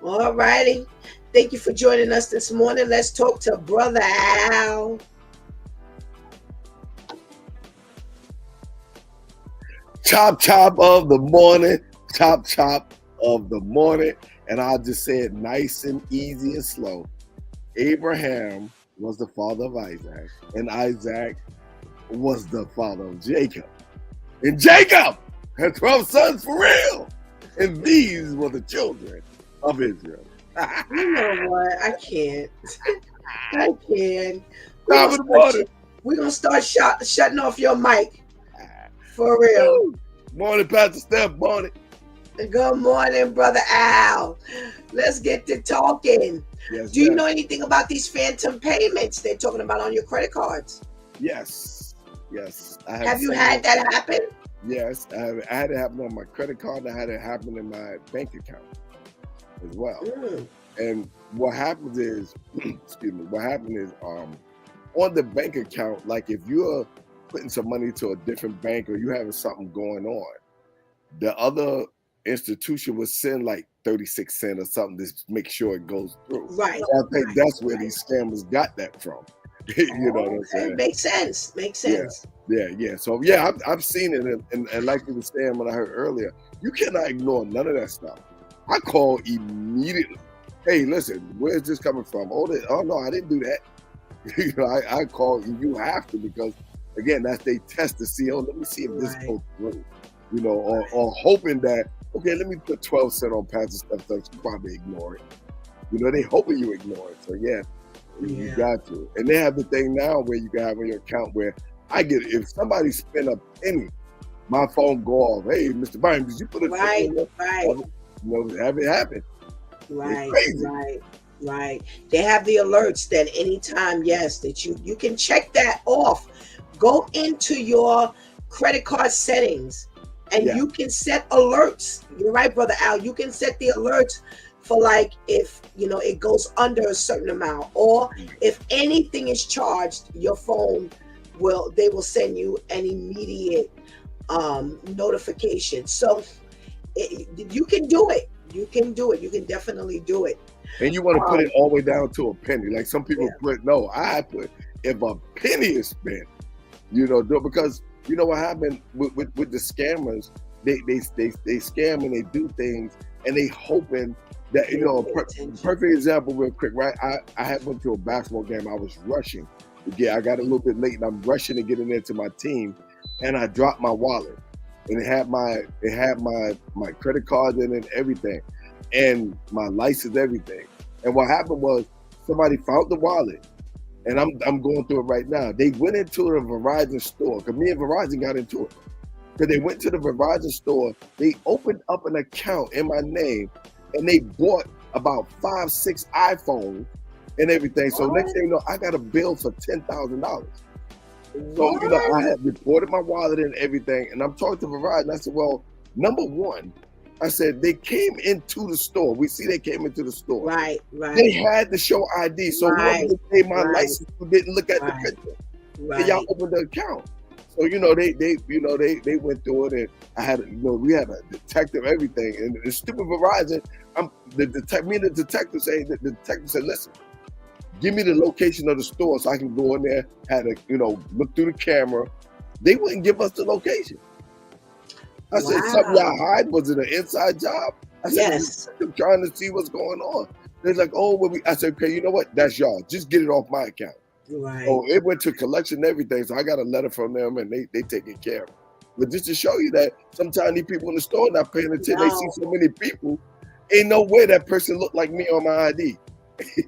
All righty. Thank you for joining us this morning. Let's talk to Brother Al. Chop of the morning. Chop of the morning. And I'll just say it nice and easy and slow. Abraham was the father of Isaac, and Isaac was the father of Jacob. And Jacob had 12 sons for real. And these were the children of Israel. You know what? I can't. We're going to start shutting off your mic. For real. Morning, Pastor Steph. Morning. Good morning, Brother Al. Let's get to talking. Yes, Do you know anything about these phantom payments they're talking about on your credit cards? Yes. Have you had that happen? Yes, I had it happen on my credit card. I had it happen in my bank account as well. And what happens is, on the bank account, like if you're putting some money to a different bank or you having something going on, the other institution would send like 36 cents or something to make sure it goes through. Right. So I think that's where these scammers got that from. You know what I'm saying? Makes sense. Yeah. So yeah, I've seen it, and like you were saying when I heard earlier, you cannot ignore none of that stuff. I call immediately. Hey, listen, where's this coming from? Oh no, I didn't do that. I call you. You have to, because again, that's they test to see. Oh, let me see if this goes through. Or hoping that, okay, let me put 12 cents on Pastor Steph, so you probably ignore it. They hoping you ignore it. So yeah. You got to. And they have the thing now where you can have on your account where if somebody spend a penny, my phone go off. Hey, Mr. Byron, did you put a penny in? Have it happen. Right. They have the alerts that anytime, that you can check that off. Go into your credit card settings and you can set alerts. You're right, Brother Al. You can set the alerts for like if it goes under a certain amount, or if anything is charged, your phone will send you an immediate notification. So you can do it. You can definitely do it. And you want to put it all the way down to a penny. Like some people I put if a penny is spent, do it, because what happened with the scammers, they scam and they do things and they hoping that, perfect example real quick, right? I had went to a basketball game. I was rushing. I got a little bit late and I'm rushing to get in there to my team, and I dropped my wallet. And it had my credit card in it and everything, and my license, everything. And what happened was somebody found the wallet, and I'm going through it right now. They went into a Verizon store, because me and Verizon got into it. because they went to the Verizon store. They opened up an account in my name, and they bought about 5-6 iPhones and everything. So next thing you know, I got a bill for $10,000. So, you know, I had reported my wallet and everything, and I'm talking to Verizon. I said, well, number one, I said, they came into the store. We see they came into the store. Right. They had to show ID. So whoever paid my license who didn't look at the picture. And y'all opened the account. So, you know, they went through it, and I had, you know, we had a detective, everything. And the stupid Verizon, the detective said, listen, give me the location of the store so I can go in there, had to, you know, look through the camera. They wouldn't give us the location. I said, something y'all hide? Was it an inside job? I said, I'm trying to see what's going on. They're like, oh, well, I said, okay, you know what? That's y'all. Just get it off my account. Right. So it went to collection and everything. So I got a letter from them, and they taking care of it. But just to show you that sometimes these people in the store not paying attention. They see so many people. Ain't no way that person looked like me on my ID.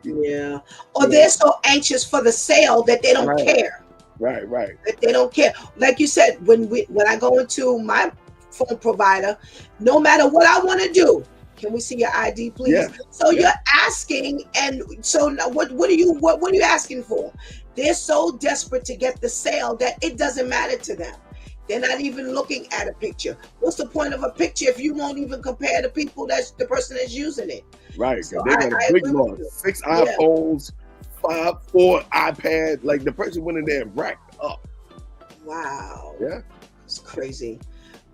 Yeah. Or they're so anxious for the sale that they don't care. Right. That they don't care. Like you said, when I go into my phone provider, no matter what I want to do, can we see your ID, please? Yeah. So you're asking, and so now what are you asking for? They're so desperate to get the sale that it doesn't matter to them. They're not even looking at a picture. What's the point of a picture if you won't even compare the people that's the person that's using it? Right. So they got a big one. 6 iPhones, 4 iPads. Like the person went in there and racked up. Wow. Yeah. It's crazy.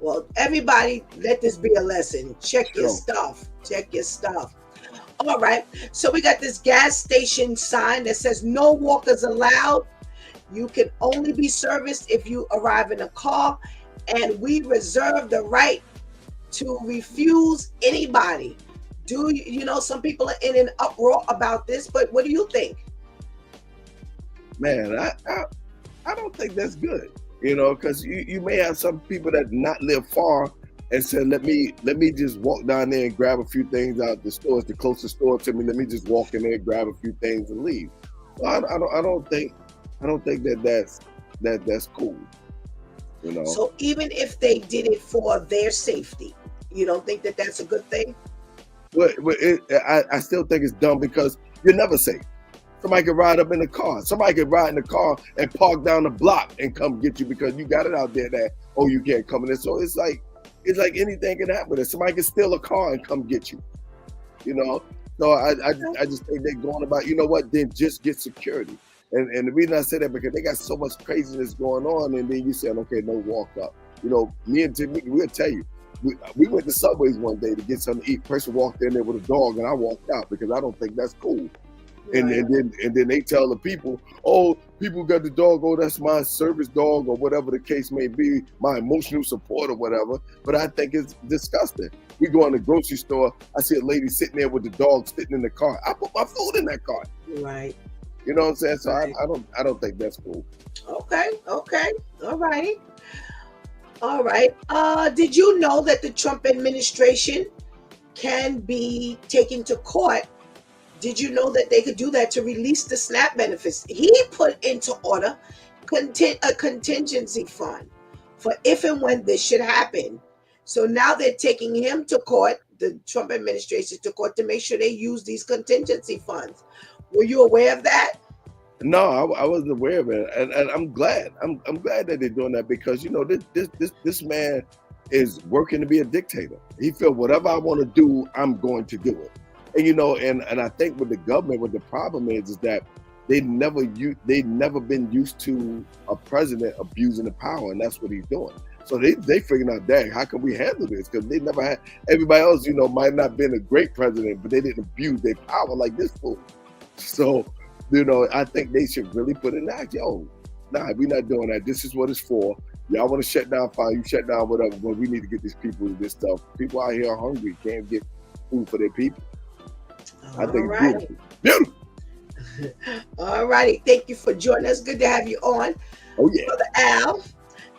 Well, everybody, let this be a lesson. Check your stuff. Check your stuff. All right. So we got this gas station sign that says no walkers allowed. You can only be serviced if you arrive in a car, and we reserve the right to refuse anybody. You know, some people are in an uproar about this, but what do you think? Man, I don't think that's good. You know, because you may have some people that not live far and say, let me just walk down there and grab a few things out the store. It's the closest store to me. Let me just walk in there, grab a few things, and leave. So I don't think that's cool. You know. So even if they did it for their safety, you don't think that that's a good thing? But I still think it's dumb because you're never safe. Somebody could ride up in the car. Somebody could ride in the car and park down the block and come get you because you got it out there that, oh, you can't come in there. So it's like anything can happen. Somebody can steal a car and come get you. You know? So I just think they're going about, you know what, then just get security. And the reason I say that because they got so much craziness going on, and then you saying, okay, no walk up. You know, me and Jimmy, we'll tell you. We went to Subway's one day to get something to eat. Person walked in there with a dog, and I walked out because I don't think that's cool. And then they tell the people, oh, people got the dog, oh, that's my service dog or whatever the case may be, my emotional support or whatever. But I think it's disgusting. We go in the grocery store, I see a lady sitting there with the dog sitting in the car. I put my food in that car. Right. You know what I'm saying? So I don't think that's cool. Okay. All righty. All right. Did you know that the Trump administration can be taken to court? Did you know that they could do that to release the SNAP benefits? He put into order a contingency fund for if and when this should happen. So now they're taking him to court, the Trump administration to court, to make sure they use these contingency funds. Were you aware of that? No, I wasn't aware of it, and I'm glad. I'm glad that they're doing that because, you know, this man is working to be a dictator. He feels whatever I want to do, I'm going to do it. And you know, and I think with the government, what the problem is that they've never been used to a president abusing the power, and that's what he's doing. So they figuring out, dang, how can we handle this? Because they never had, everybody else, you know, might not have been a great president, but they didn't abuse their power like this fool. So, you know, I think they should really put in act, yo, nah, we're not doing that. This is what it's for. Y'all want to shut down, fine, you shut down, whatever, but we need to get these people this stuff. People out here are hungry, can't get food for their people. I think it's beautiful. All righty. Thank you for joining us. Good to have you on. Oh, yeah. Brother Al,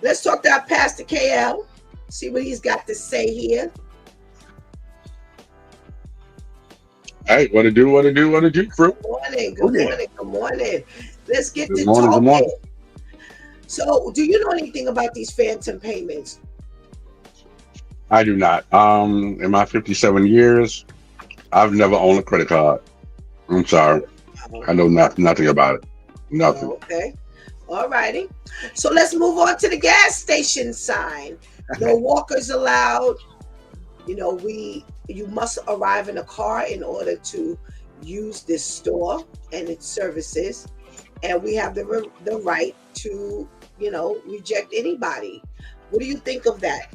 let's talk to our Pastor KL. See what he's got to say here. All right. What to do, crew? Good morning. Let's get to talking. So, do you know anything about these phantom payments? I do not. In my 57 years, I've never owned a credit card. I'm sorry. I know nothing about it. Nothing. Okay. All righty. So let's move on to the gas station sign. No walkers allowed. You must arrive in a car in order to use this store and its services, and we have the right to reject anybody. What do you think of that?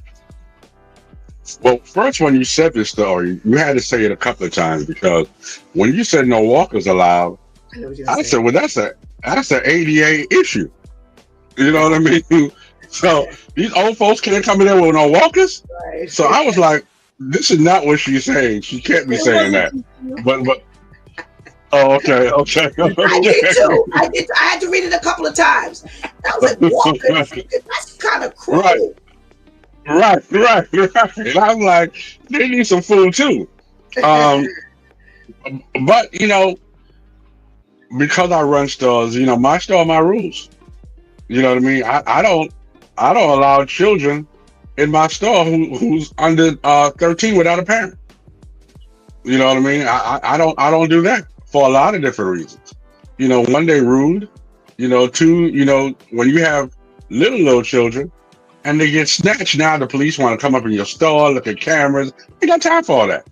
Well, first, when you said this story, you had to say it a couple of times because when you said no walkers allowed, I know what you're I saying. said, well, that's an ADA issue. You know what I mean? So these old folks can't come in there with no walkers. Right. So I was like, this is not what she's saying. She can't be It saying that. wasn't you. But oh, okay. I did too. I had to read it a couple of times. I was like, walkers? That's kind of cruel. Right. And I'm like, they need some food too. Um, but because I run stores, my store, my rules. You know what I mean? I don't allow children in my store who's under 13 without a parent. You know what I mean? I don't do that for a lot of different reasons. One, they rude. Two, when you have little children and they get snatched, now the police want to come up in your store, look at cameras. Ain't got time for all that.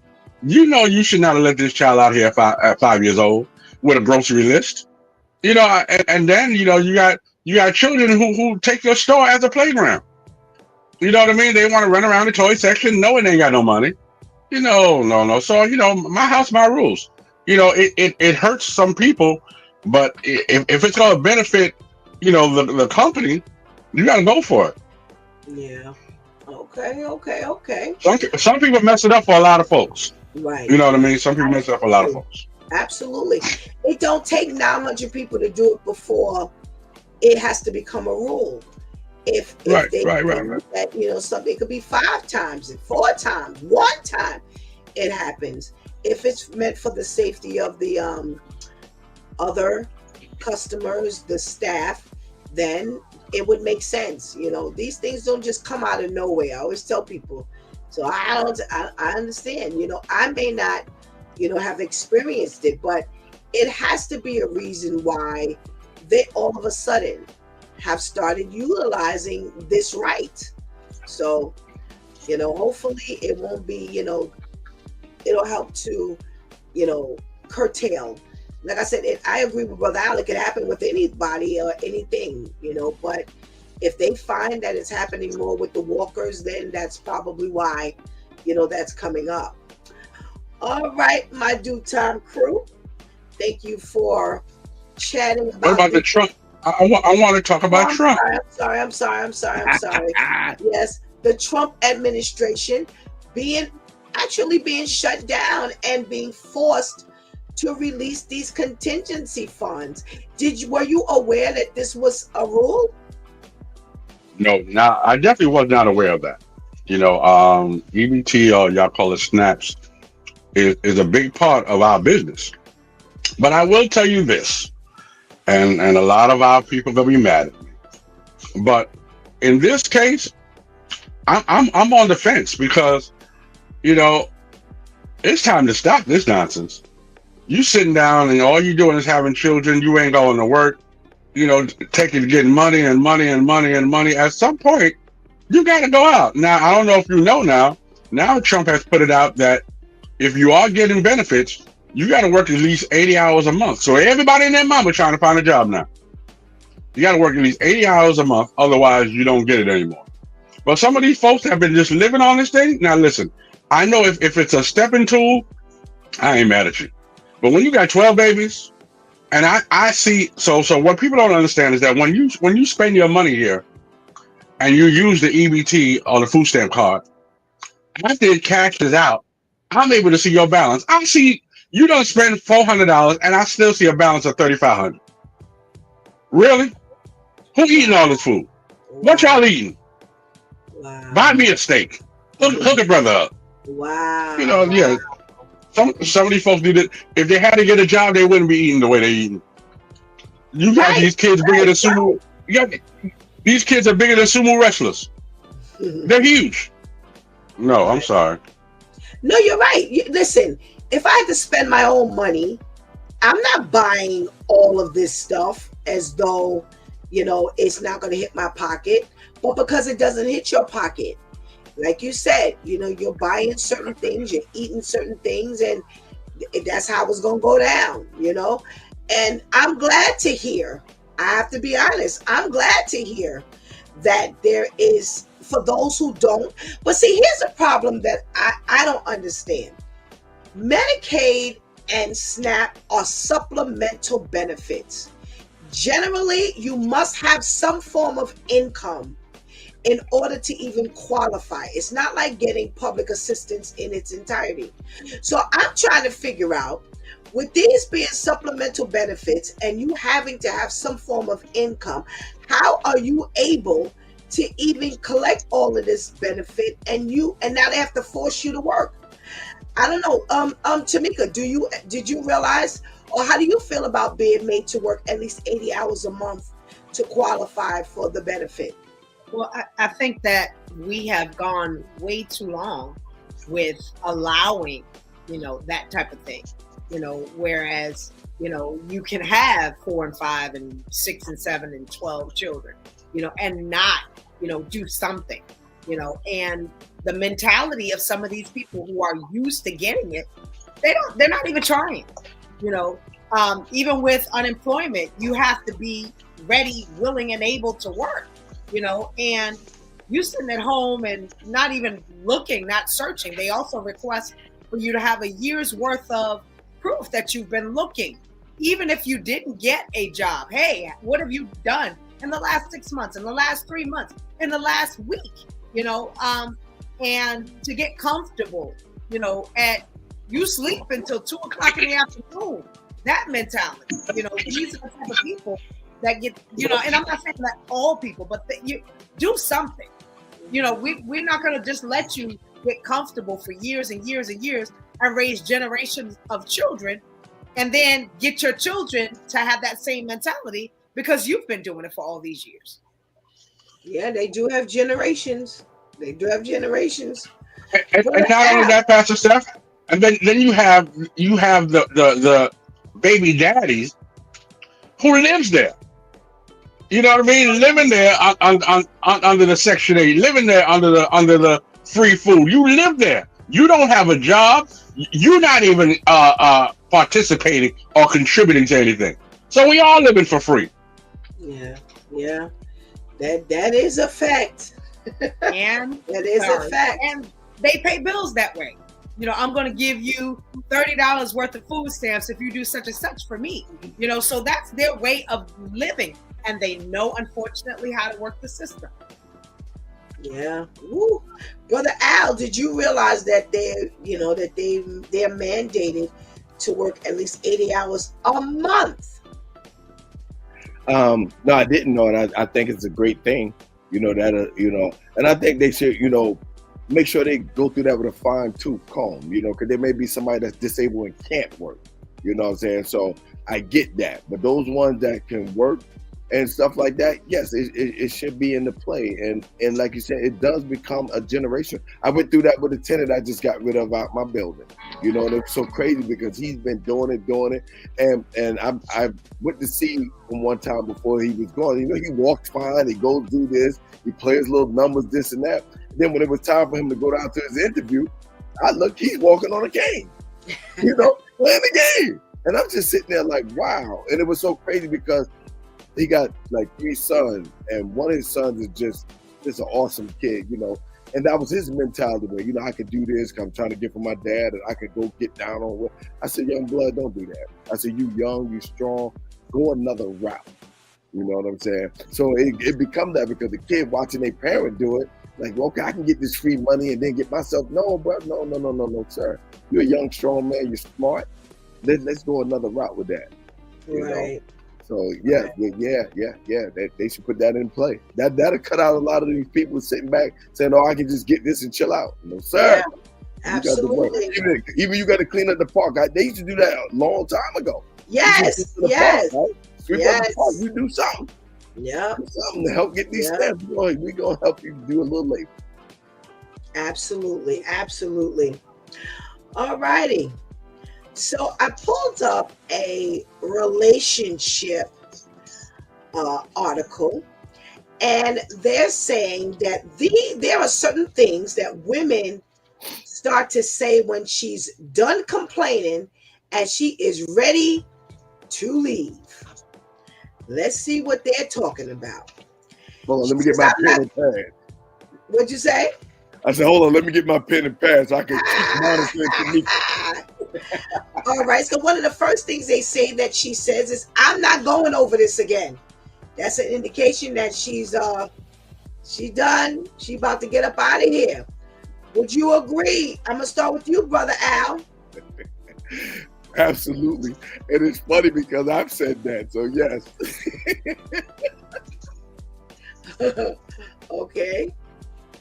You should not have let this child out here at 5 years old with a grocery list. And then you got children who take your store as a playground. You know what I mean? They want to run around the toy section knowing they ain't got no money. No. So, my house, my rules. It hurts some people, but if it's going to benefit, the company, you got to go for it. Yeah. Okay. Some people mess it up for a lot of folks. Right. You know what I mean? Some people mess it up for a lot of folks. Absolutely. It don't take 900 people to do it before it has to become a rule. If they Right. that something, it could be 5 times and 4 times, 1 time it happens. If it's meant for the safety of the other customers, the staff, then it would make sense. These things don't just come out of nowhere. I always tell people. So I understand. I may not have experienced it, but it has to be a reason why they all of a sudden have started utilizing this right. So, hopefully it won't be, it'll help to, curtail. Like I said, I agree with Brother Al. It could happen with anybody or anything, but if they find that it's happening more with the walkers, then that's probably why, that's coming up. All right, my due time crew. Thank you for chatting about. What about the Trump? I want to talk about Trump. I'm sorry. Yes, the Trump administration being shut down and being forced to release these contingency funds. Were you aware that this was a rule? No, I definitely was not aware of that. EBT, or y'all call it snaps, is a big part of our business. But I will tell you this, and a lot of our people will be mad at me. But in this case, I'm on the fence because, it's time to stop this nonsense. You sitting down and all you doing is having children. You ain't going to work. Getting money and money and money and money. At some point, you got to go out. Now, I don't know if you know now. Now Trump has put it out that if you are getting benefits, you got to work at least 80 hours a month. So everybody and their mama trying to find a job now. You got to work at least 80 hours a month. Otherwise, you don't get it anymore. But some of these folks have been just living on this thing. Now, listen, I know if it's a stepping tool, I ain't mad at you. But when you got 12 babies, and I see, so what people don't understand is that when you spend your money here and you use the EBT or the food stamp card, after it cashes out, I'm able to see your balance. I see you don't spend $400 and I still see a balance of $3,500. Really? Who eating all this food? What y'all eating? Wow. Buy me a steak. Hook a brother up. Wow. Yeah. Some of these folks need it. If they had to get a job, they wouldn't be eating the way they eating. You got these kids bigger than sumo. These kids are bigger than sumo wrestlers. They're huge. No, I'm Right. sorry. No, you're right. Listen, if I had to spend my own money, I'm not buying all of this stuff as though, it's not going to hit my pocket, but because it doesn't hit your pocket, like you said, you're buying certain things, you're eating certain things, and that's how it's going to go down. And I'm glad to hear, I have to be honest, I'm glad to hear that there is, for those who don't. But see, here's a problem that I don't understand. Medicaid and SNAP are supplemental benefits. Generally, you must have some form of income in order to even qualify. It's not like getting public assistance in its entirety. So I'm trying to figure out, with these being supplemental benefits and you having to have some form of income, how are you able to even collect all of this benefit, and now they have to force you to work? I don't know. Tamika, did you realize, or how do you feel about being made to work at least 80 hours a month to qualify for the benefit? Well, I think that we have gone way too long with allowing, that type of thing. Whereas, you can have 4 and 5 and 6 and 7 and 12 children, and not, do something, and the mentality of some of these people who are used to getting it, they're not even trying. Even with unemployment, you have to be ready, willing, and able to work, and you sitting at home and not even looking, not searching. They also request for you to have a year's worth of proof that you've been looking. Even if you didn't get a job, hey, what have you done in the last 6 months, in the last 3 months, in the last week, and to get comfortable, you sleep until 2 o'clock in the afternoon. That mentality, these are the type of people that get, and I'm not saying that all people, but that you do something. We're not going to just let you get comfortable for years and years and years and raise generations of children and then get your children to have that same mentality because you've been doing it for all these years. Yeah, they do have generations. They do have generations. And not only that, Pastor Steph, and then you have the baby daddies who lives there. You know what I mean? Living there under the Section 8, living there under the free food. You live there. You don't have a job. You're not even participating or contributing to anything. So we all living for free. Yeah. That is a fact. And that is a fact. And they pay bills that way. I'm going to give you $30 worth of food stamps if you do such and such for me. So that's their way of living. And they know, unfortunately, how to work the system. Yeah. Woo. Brother Al, did you realize that they're mandated to work at least 80 hours a month? No, I didn't know, and I think it's a great thing, and I think they should, make sure they go through that with a fine tooth comb, because there may be somebody that's disabled and can't work, you know what I'm saying? So I get that, but those ones that can work and stuff like that, yes, it should be in the play, and like you said, it does become a generation. I went through that with a tenant I just got rid of out my building, and it's so crazy because he's been doing it, and I went to see him one time before he was gone. He walks fine, he goes do this, he plays little numbers, this and that. Then when it was time for him to go down to his interview, I look, he's walking on a cane, playing the game, and I'm just sitting there like, wow. And it was so crazy because he got like 3 sons, and one of his sons is just an awesome kid, and that was his mentality where, I could do this, I'm trying to get from my dad, and I could go get down on what. I said, young blood, don't do that. I said, you young, you strong, go another route. You know what I'm saying? So it become that because the kid watching their parent do it, like, okay, I can get this free money and then get myself. No, bro, no, sir. You're a young, strong man, you're smart. Let's go another route with that. Right. So yeah, they should put that in play. That'll cut out a lot of these people sitting back saying, "Oh, I can just get this and chill out." No, sir. Yeah, absolutely. Even you got to clean up the park. They used to do that a long time ago. Yes. Sweep up the park. You do something. Yeah. Do something to help get these steps going. We gonna help you do a little labor. Absolutely, absolutely. All righty. So I pulled up a relationship article, and they're saying that there are certain things that women start to say when she's done complaining and she is ready to leave. Let's see what they're talking about. Hold on, She let me get says, my I'm pen not, and pad. what'd you say? I said, hold on, let me get my pen and pad so I can keep monitoring Tamika. All right. So one of the first things they say that she says is, "I'm not going over this again." That's an indication that she's done. She about to get up out of here. Would you agree? I'm gonna start with you, brother Al. Absolutely. And it's funny because I've said that. So yes. Okay.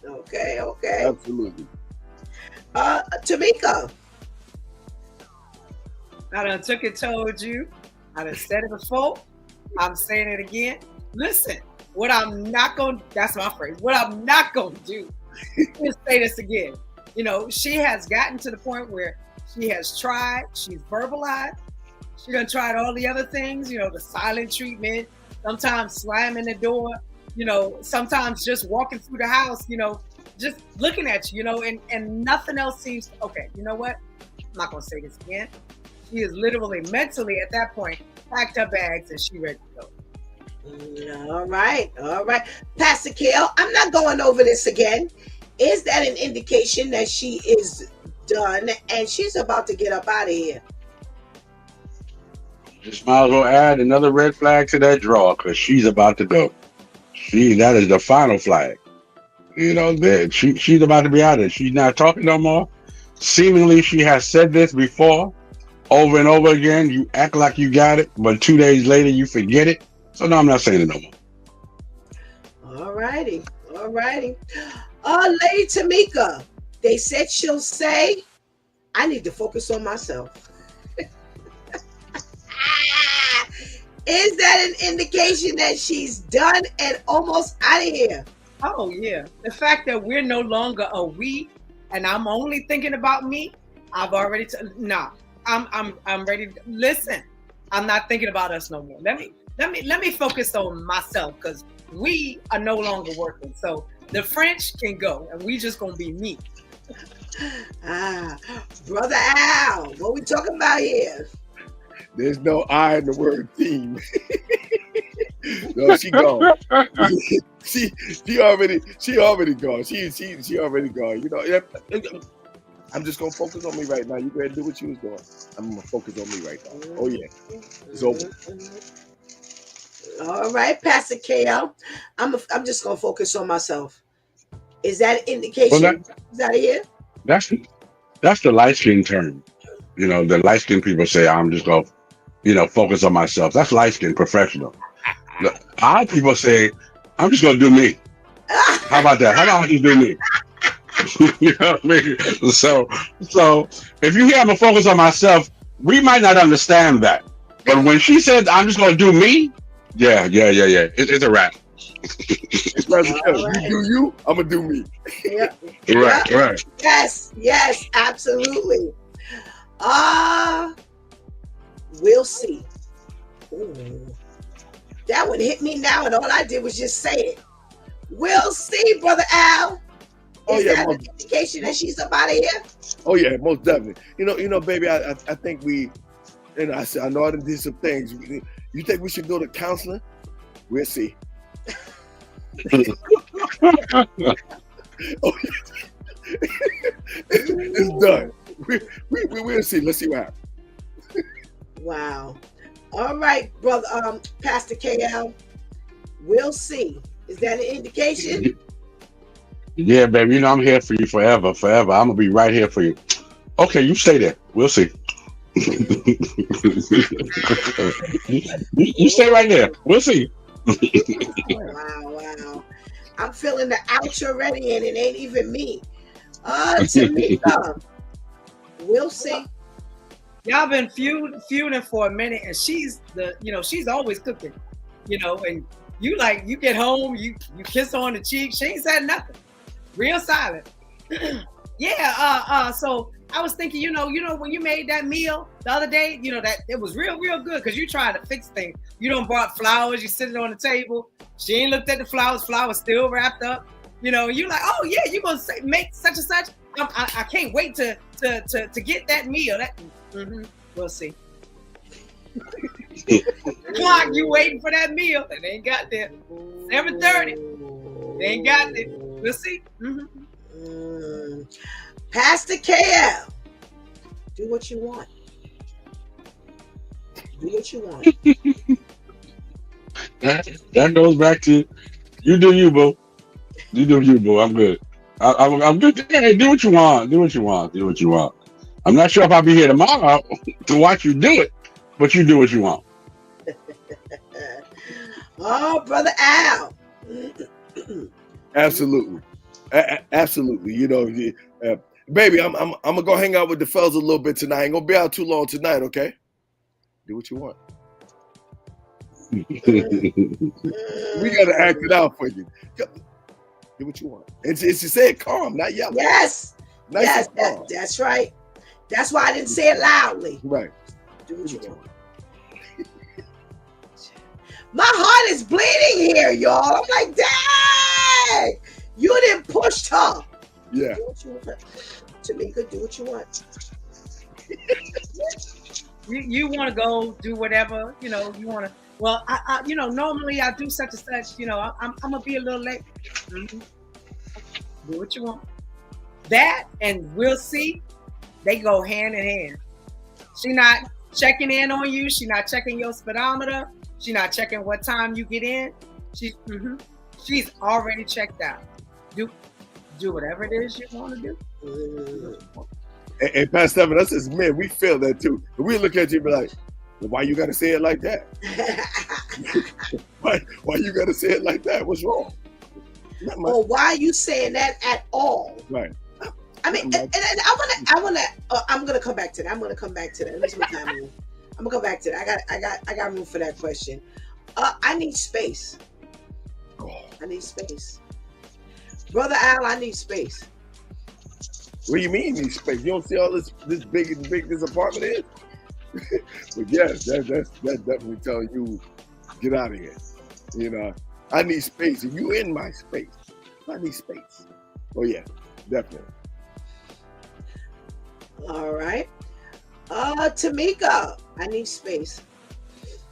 Okay. Absolutely. Tamika. I done took it, told you. I done said it before. I'm saying it again. Listen, what I'm not going to, that's my phrase, what I'm not going to do is say this again. You know, she has gotten to the point where she has tried, she's verbalized, she done tried all the other things, you know, the silent treatment, sometimes slamming the door, you know, sometimes just walking through the house, you know, just looking at you, you know, and nothing else seems, okay, you know what? I'm not going to say this again. She is literally mentally at that point packed her bags and she ready to go. All right. Pastor Kale, I'm not going over this again. Is that an indication that she is done and she's about to get up out of here? Just might as well add another red flag to that draw because she's about to go. That is the final flag. You know, she's about to be out of it. She's not talking no more. Seemingly, she has said this before, over and over again. You act like you got it, but 2 days later you forget it. So no, I'm not saying it no more. All righty. Lady Tamika, they said she'll say, "I need to focus on myself." Is that an indication that she's done and almost out of here? Oh yeah, the fact that we're no longer a we, and I'm only thinking about me. I've already I'm ready to listen. I'm not thinking about us no more. Let me focus on myself because we are no longer working. So the French can go, and we just gonna be me. Brother Al, what we talking about here? There's no I in the word team. No, she gone. she already gone. She already gone. You know, I'm just gonna focus on me right now. You go ahead and do what you was doing. I'm gonna focus on me right now. Oh yeah, it's over. All right, Pastor KL. I'm just gonna focus on myself. Is that an indication? Is that here? That's the light skin term. You know, the light skin people say I'm just gonna, focus on myself. That's light skin professional. Our people say I'm just gonna do me. How about that? How about you do me? You know what I mean? So if you hear I'm gonna focus on myself, we might not understand that. But when she said I'm just gonna do me, yeah. It's a wrap. Right. You do you, I'm gonna do me. Yep. Right. Yes, absolutely. We'll see. Ooh. That one hit me now, and all I did was just say it. We'll see, brother Al. Is that an indication that she's up out of here? Oh yeah, most definitely. You know, baby, I think we, and I said I know I did some things. You think we should go to counseling? We'll see. It's done. We'll see. Let's see what happens. Wow. All right, brother, Pastor KL. We'll see. Is that an indication? Yeah, baby. You know I'm here for you forever. I'm gonna be right here for you. Okay, you stay there. We'll see. you stay right there. We'll see. Wow. I'm feeling the ouch already, and it ain't even me. Tamika. We'll see. Y'all been feuding for a minute, and she's always cooking, and you get home, you kiss her on the cheek. She ain't said nothing. Real silent. Yeah. So I was thinking, when you made that meal the other day, that it was real, real good because you tried to fix things. You don't brought flowers. You sit it on the table. She ain't looked at the flowers. Flowers still wrapped up. You like, oh yeah, you gonna make such and such. I can't wait to get that meal. We'll see. Clock, you waiting for that meal? They ain't got there. 7:30. They ain't got there. We'll see. Pastor KL, do what you want. Do what you want. That goes back to you do you, boo. You do you, boo. I'm good. I'm good. Hey, do what you want. Do what you want. Do what you want. I'm not sure if I'll be here tomorrow to watch you do it, but you do what you want. Oh, Brother Al. Absolutely. Absolutely. Baby, I'm gonna go hang out with the fellas a little bit tonight. I ain't gonna be out too long tonight, okay? Do what you want. We gotta act it out for you. Do what you want. And she said calm, not yelling. Yes. Nice yes, and calm. that's right. That's why I didn't say it loudly. Right. Do what you want. My heart is bleeding here, y'all. I'm like, dang, you didn't push her. Yeah. Do what you want. Tamika, do what you want. You want to go do whatever, you want to. Well, I normally I do such and such, I'm gonna be a little late. Mm-hmm. Do what you want. That and we'll see, they go hand in hand. She not checking in on you. She not checking your speedometer. She not checking what time you get in. She's already checked out. Do whatever it is you want to do. And Pastor Stephen, us as men, we feel that too. And we look at you and be like, well, why you gotta say it like that? why you gotta say it like that? What's wrong? Or why are you saying that at all? Right. I mean, and I'm gonna come back to that. I'm gonna come back to that. Let's time room. I'm gonna come back to that. I got room for that question. I need space. I need space. Brother Al, I need space. What do you mean you need space? You don't see all this big this apartment is? But yes, that's definitely telling you, get out of here. I need space. And you in my space. I need space. Oh yeah, definitely. All right. Tamika, I need space.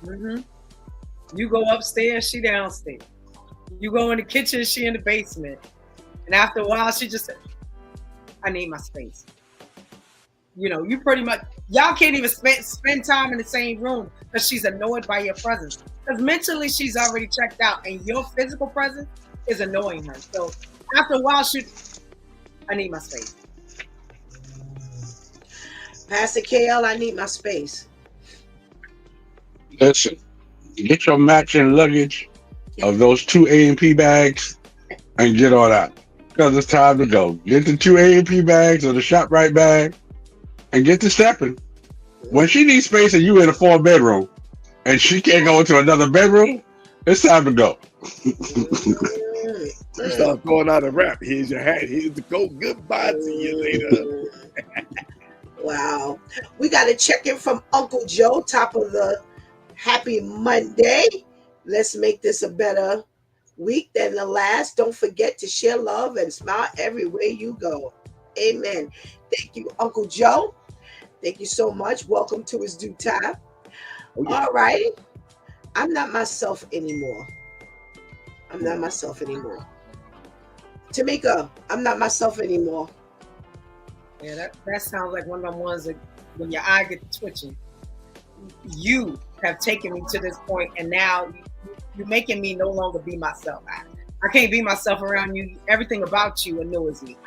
Mm-hmm. You go upstairs, she downstairs. You go in the kitchen, she in the basement. And after a while, she just said, I need my space. You pretty much, y'all can't even spend time in the same room because she's annoyed by your presence. Because mentally, she's already checked out and your physical presence is annoying her. So after a while, I need my space. Pastor KL, I need my space. Listen, get your matching luggage of those 2 A&P bags and get all that. Because it's time to go. Get the 2 A&P bags or the ShopRite bag and get to stepping. When she needs space and you in a 4-bedroom and she can't go into another bedroom, it's time to go. Start throwing out a rap. Here's your hat. Here's the coat. Goodbye to you later. Wow. We got a check-in from Uncle Joe, top of the happy Monday. Let's make this a better week than the last. Don't forget to share love and smile everywhere you go. Amen. Thank you, Uncle Joe. Thank you so much. Welcome to His Due Time. All righty. I'm not myself anymore. Tamika, I'm not myself anymore. Yeah, that sounds like one of them ones that when your eye gets twitching. You have taken me to this point, and now you're making me no longer be myself. I can't be myself around you. Everything about you annoys me.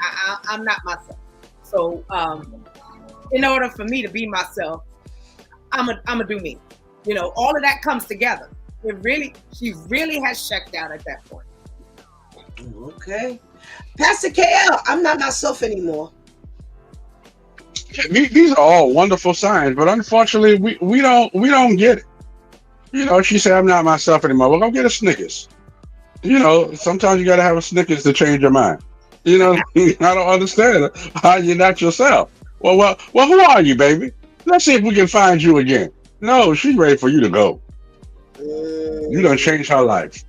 I'm not myself. So in order for me to be myself, I'm a do me. All of that comes together. She really has checked out at that point. Okay. Pastor KL, I'm not myself anymore. These are all wonderful signs, but unfortunately, we don't get it. She said, I'm not myself anymore. Well, go get a Snickers. Sometimes you got to have a Snickers to change your mind. You know, I don't understand how you're not yourself. Well, who are you, baby? Let's see if we can find you again. No, she's ready for you to go. You done Mm, changed her life.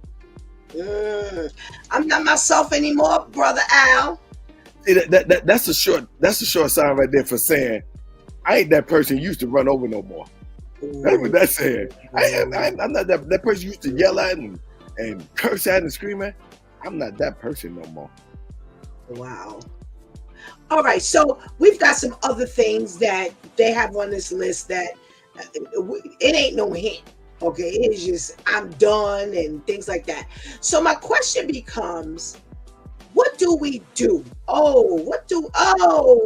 mm. I'm not myself anymore, brother Al. See, that's a short sign right there for saying I ain't that person you used to run over no more. That's what that's saying. I'm not that person you used to yell at and curse at and scream at. I'm not that person no more. Wow. All right, so we've got some other things that they have on this list that it ain't no hint. Okay, it's just I'm done and things like that. So my question becomes, what do we do? Oh,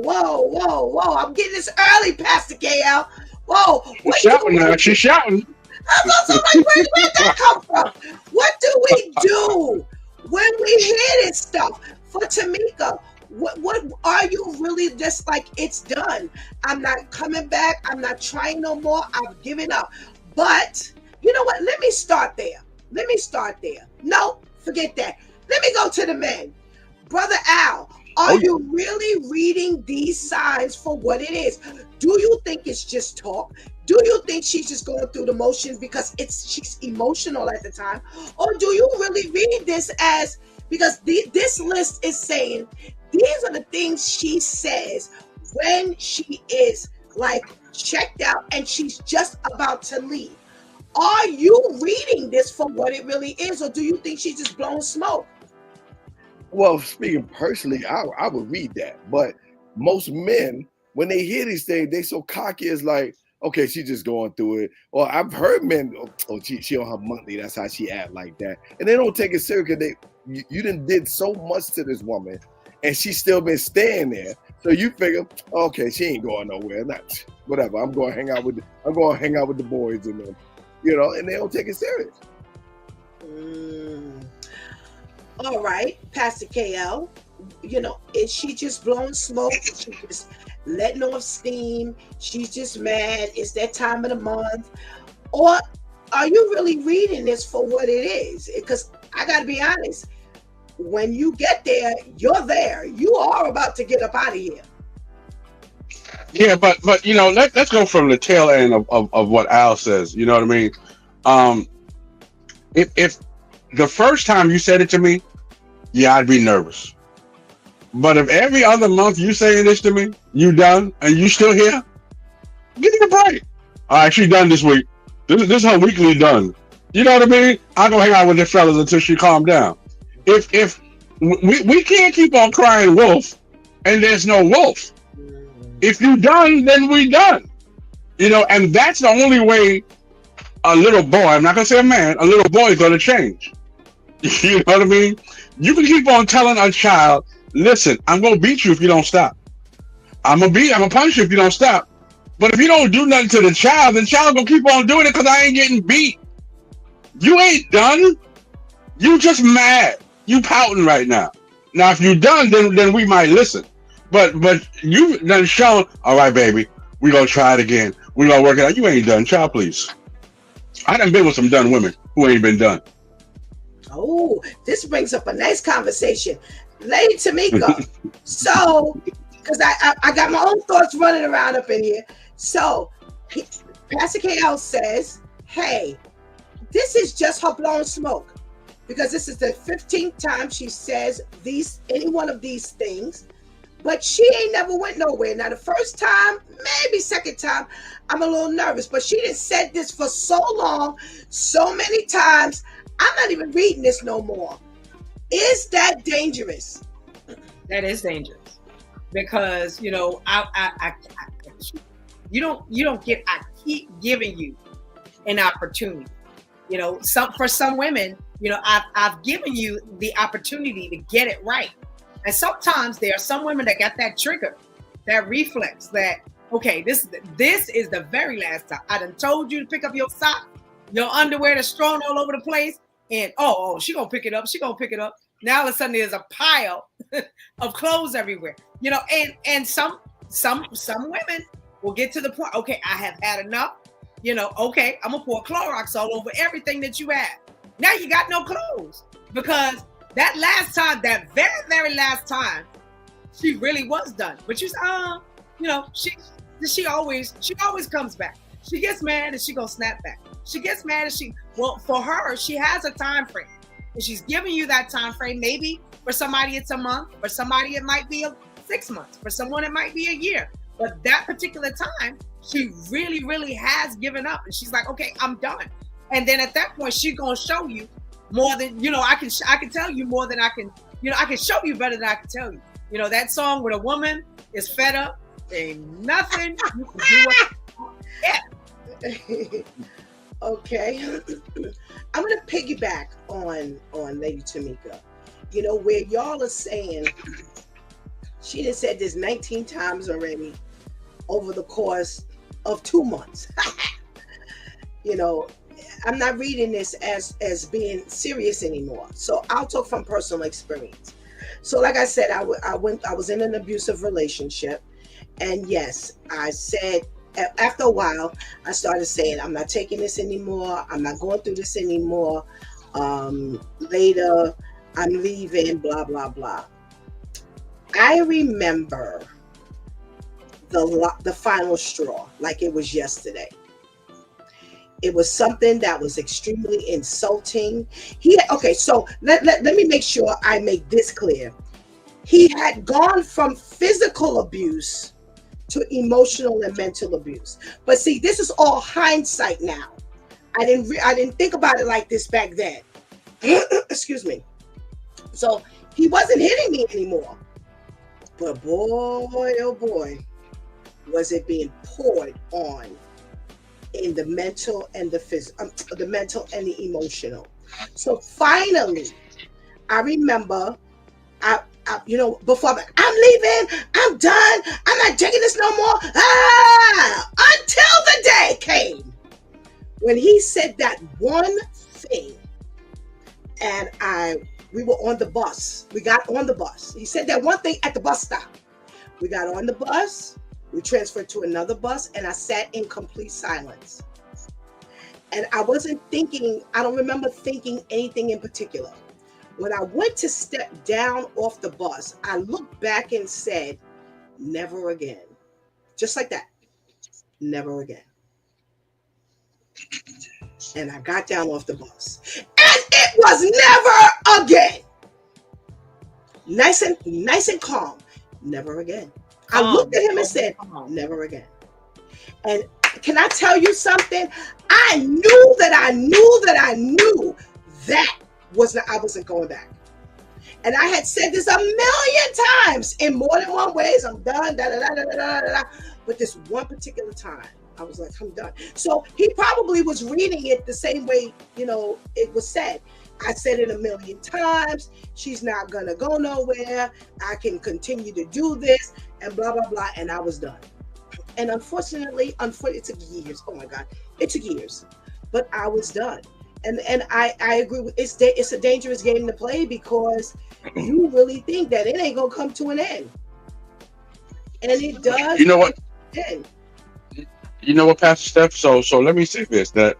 whoa. I'm getting this early, Pastor KL. Whoa, She's what do shouting now. we She's shouting. I'm like, where'd that come from? What do we do when we hear this stuff? For Tamika, what are you really just like, it's done? I'm not coming back. I'm not trying no more. I've given up. But you know what? Let me start there. No, forget that. Let me go to the men. Brother Al, are Oh, you really reading these signs for what it is? Do you think it's just talk? Do you think she's just going through the motions because she's emotional at the time? Or do you really read this as, because this list is saying these are the things she says when she is like checked out and she's just about to leave? Are you reading this for what it really is, or do you think she's just blowing smoke? well, speaking personally, I would read that. But most men, when they hear these things, they so cocky. It's like, okay, she's just going through it. Or I've heard men, she on her monthly. That's how she act like that, and they don't take it serious because you done did so much to this woman, and she's still been staying there. So you figure, okay, she ain't going nowhere. Not whatever. I'm going to hang out with the boys and them, and they don't take it serious. Mm. All right, Pastor KL, is she just blowing smoke? Is she just letting off steam? She's just mad. It's that time of the month. Or are you really reading this for what it is? Because I got to be honest, when you get there, you're there. You are about to get up out of here. Yeah, but let's go from the tail end of what Al says. You know what I mean? Um, if the first time you said it to me, yeah, I'd be nervous. But if every other month you saying this to me, you done and you still here, give me a break. All right, she done this week. This is her weekly done. You know what I mean? I'll go hang out with the fellas until she calm down. If we can't keep on crying wolf and there's no wolf. If you done, then we done. And that's the only way a little boy, I'm not gonna say a man, a little boy is gonna change. You know what I mean? You can keep on telling a child, listen, I'm gonna beat you if you don't stop. I'm gonna punish you if you don't stop. But if you don't do nothing to the child, then the child gonna keep on doing it because I ain't getting beat. You ain't done. You just mad. You pouting right now. Now if you done, then we might listen. But you done shown, all right, baby, we gonna try it again. We gonna work it out. You ain't done, child, please. I done been with some done women who ain't been done. Oh, this brings up a nice conversation. Lady Tamika, so, because I got my own thoughts running around up in here. So, Pastor KL says, hey, this is just her blowing smoke. Because this is the 15th time she says any one of these things. But she ain't never went nowhere. Now, the first time, maybe second time, I'm a little nervous. But she done said this for so long, so many times, I'm not even reading this no more. Is that dangerous? That is dangerous because I keep giving you an opportunity. For some women, I've given you the opportunity to get it right. And sometimes there are some women that got that trigger, that reflex that, okay, this is the very last time. I done told you to pick up your sock, your underwear that's strewn all over the place. And she gonna pick it up. She gonna pick it up. Now all of a sudden there's a pile of clothes everywhere. And some women will get to the point, okay, I have had enough. Okay, I'm gonna pour Clorox all over everything that you have. Now you got no clothes because that last time, that very, very last time, she really was done. But you said, you know, she always comes back. She gets mad and she gonna snap back. She gets mad and for her, she has a time frame. And she's giving you that time frame. Maybe for somebody it's a month, for somebody it might be 6 months, for someone it might be a year. But that particular time, she really, really has given up. And she's like, okay, I'm done. And then at that point, she's gonna show you more than, you know, I can tell you more than I can, you know, I can show you better than I can tell you. You know, that song with a woman is fed up, there ain't nothing you can do. Yeah. Okay. I'm gonna piggyback on Lady Tamika. You know, where y'all are saying she done said this 19 times already over the course of 2 months. You know, I'm not reading this as being serious anymore. So I'll talk from personal experience. So like I said, I was in an abusive relationship. And yes, I said, after a while, I started saying, I'm not taking this anymore. I'm not going through this anymore. Later, I'm leaving, blah, blah, blah. I remember the final straw like it was yesterday. It was something that was extremely insulting. So let me make sure I make this clear. He had gone from physical abuse to emotional and mental abuse. But see, this is all hindsight now. I didn't think about it like this back then. Excuse me. So he wasn't hitting me anymore. But boy, oh boy, was it being poured on in the mental and the physical, the mental and the emotional. So finally, I remember, you know, before I'm leaving, I'm done, I'm not taking this no more. Until the day came when he said that one thing, and we were on the bus. We got on the bus. He said that one thing at the bus stop. We got on the bus. We transferred to another bus, and I sat in complete silence. And I wasn't thinking, I don't remember thinking anything in particular. When I went to step down off the bus, I looked back and said, never again. Just like that. Never again. And I got down off the bus. And it was never again. Nice and calm. Never again. I looked at him and said, never again. And can I tell you something? I knew that I wasn't going back. And I had said this a million times in more than one ways. I'm done, But this one particular time, I was like, I'm done. So he probably was reading it the same way, you know, it was said. I said it a million times. She's not going to go nowhere. I can continue to do this and blah, blah, blah. And I was done. And unfortunately, it took years. Oh my God. It took years. But I was done. And I agree with it's a dangerous game to play because you really think that it ain't going to come to an end. And it does. You know what? You know what, Pastor Steph? So let me say this, that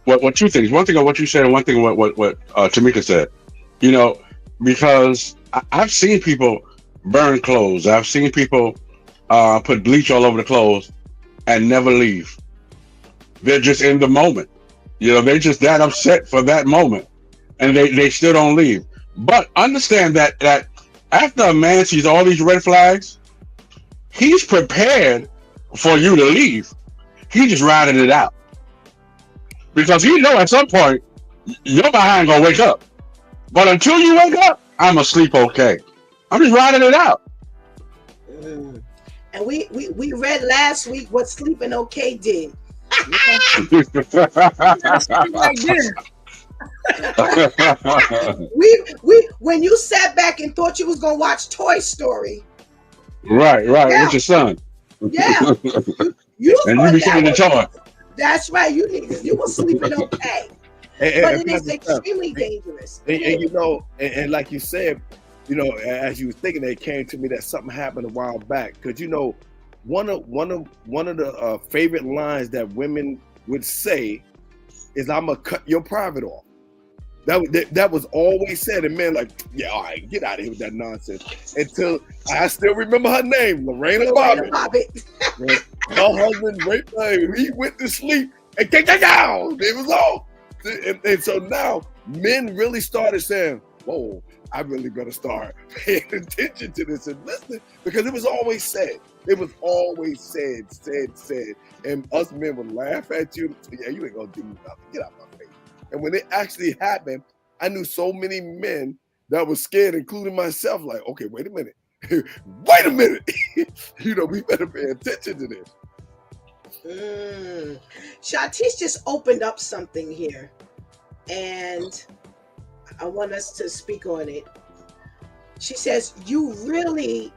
what two things. One thing on what you said and one thing what Tamika said. You know, because I've seen people burn clothes. I've seen people put bleach all over the clothes and never leave. They're just in the moment. You know, they're just that upset for that moment. And they still don't leave. But understand that after a man sees all these red flags, he's prepared for you to leave. He's just riding it out. Because he know at some point, your behind gonna wake up. But until you wake up, I'm asleep okay. I'm just riding it out. And we read last week what sleeping okay did. we when you sat back and thought you was gonna watch Toy Story. Right, with your son. Yeah. You and you became the toy. That's right. You were sleeping okay. But it is extremely dangerous. And you know, and like you said, you know, as you was thinking, it came to me that something happened a while back. Because you know, one of the favorite lines that women would say is, "I'm gonna cut your private off." That was always said, and men like, yeah, all right, get out of here with that nonsense. Until I still remember her name, Lorena Bobbitt. Her husband raped her. He went to sleep and kicked her down. It was all. And so now men really started saying, whoa, I really better start paying attention to this and listening, because it was always said. It was always said. And us men would laugh at you. Yeah, you ain't gonna do nothing. Get out my face. And when it actually happened, I knew so many men that was scared, including myself, like, okay, wait a minute. Wait a minute. We better pay attention to this. Shantice just opened up something here, and I want us to speak on it. She says, you're really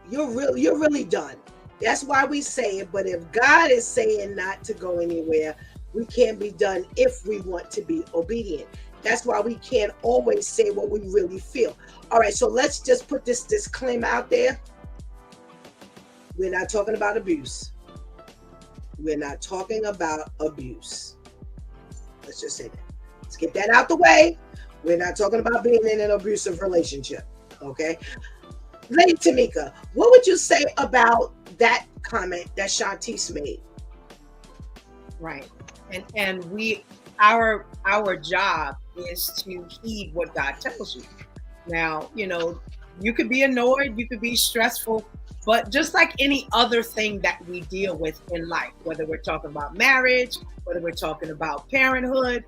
done. That's why we say it. But if God is saying not to go anywhere, we can't be done if we want to be obedient. That's why we can't always say what we really feel. All right, so let's just put this disclaimer out there. We're not talking about abuse. We're not talking about abuse. Let's just say that. Let's get that out the way. We're not talking about being in an abusive relationship. Okay? Lady Tamika, what would you say about that comment that Shantice made? Right. And our job is to heed what God tells you. Now, you could be annoyed, you could be stressful, but just like any other thing that we deal with in life, whether we're talking about marriage, whether we're talking about parenthood,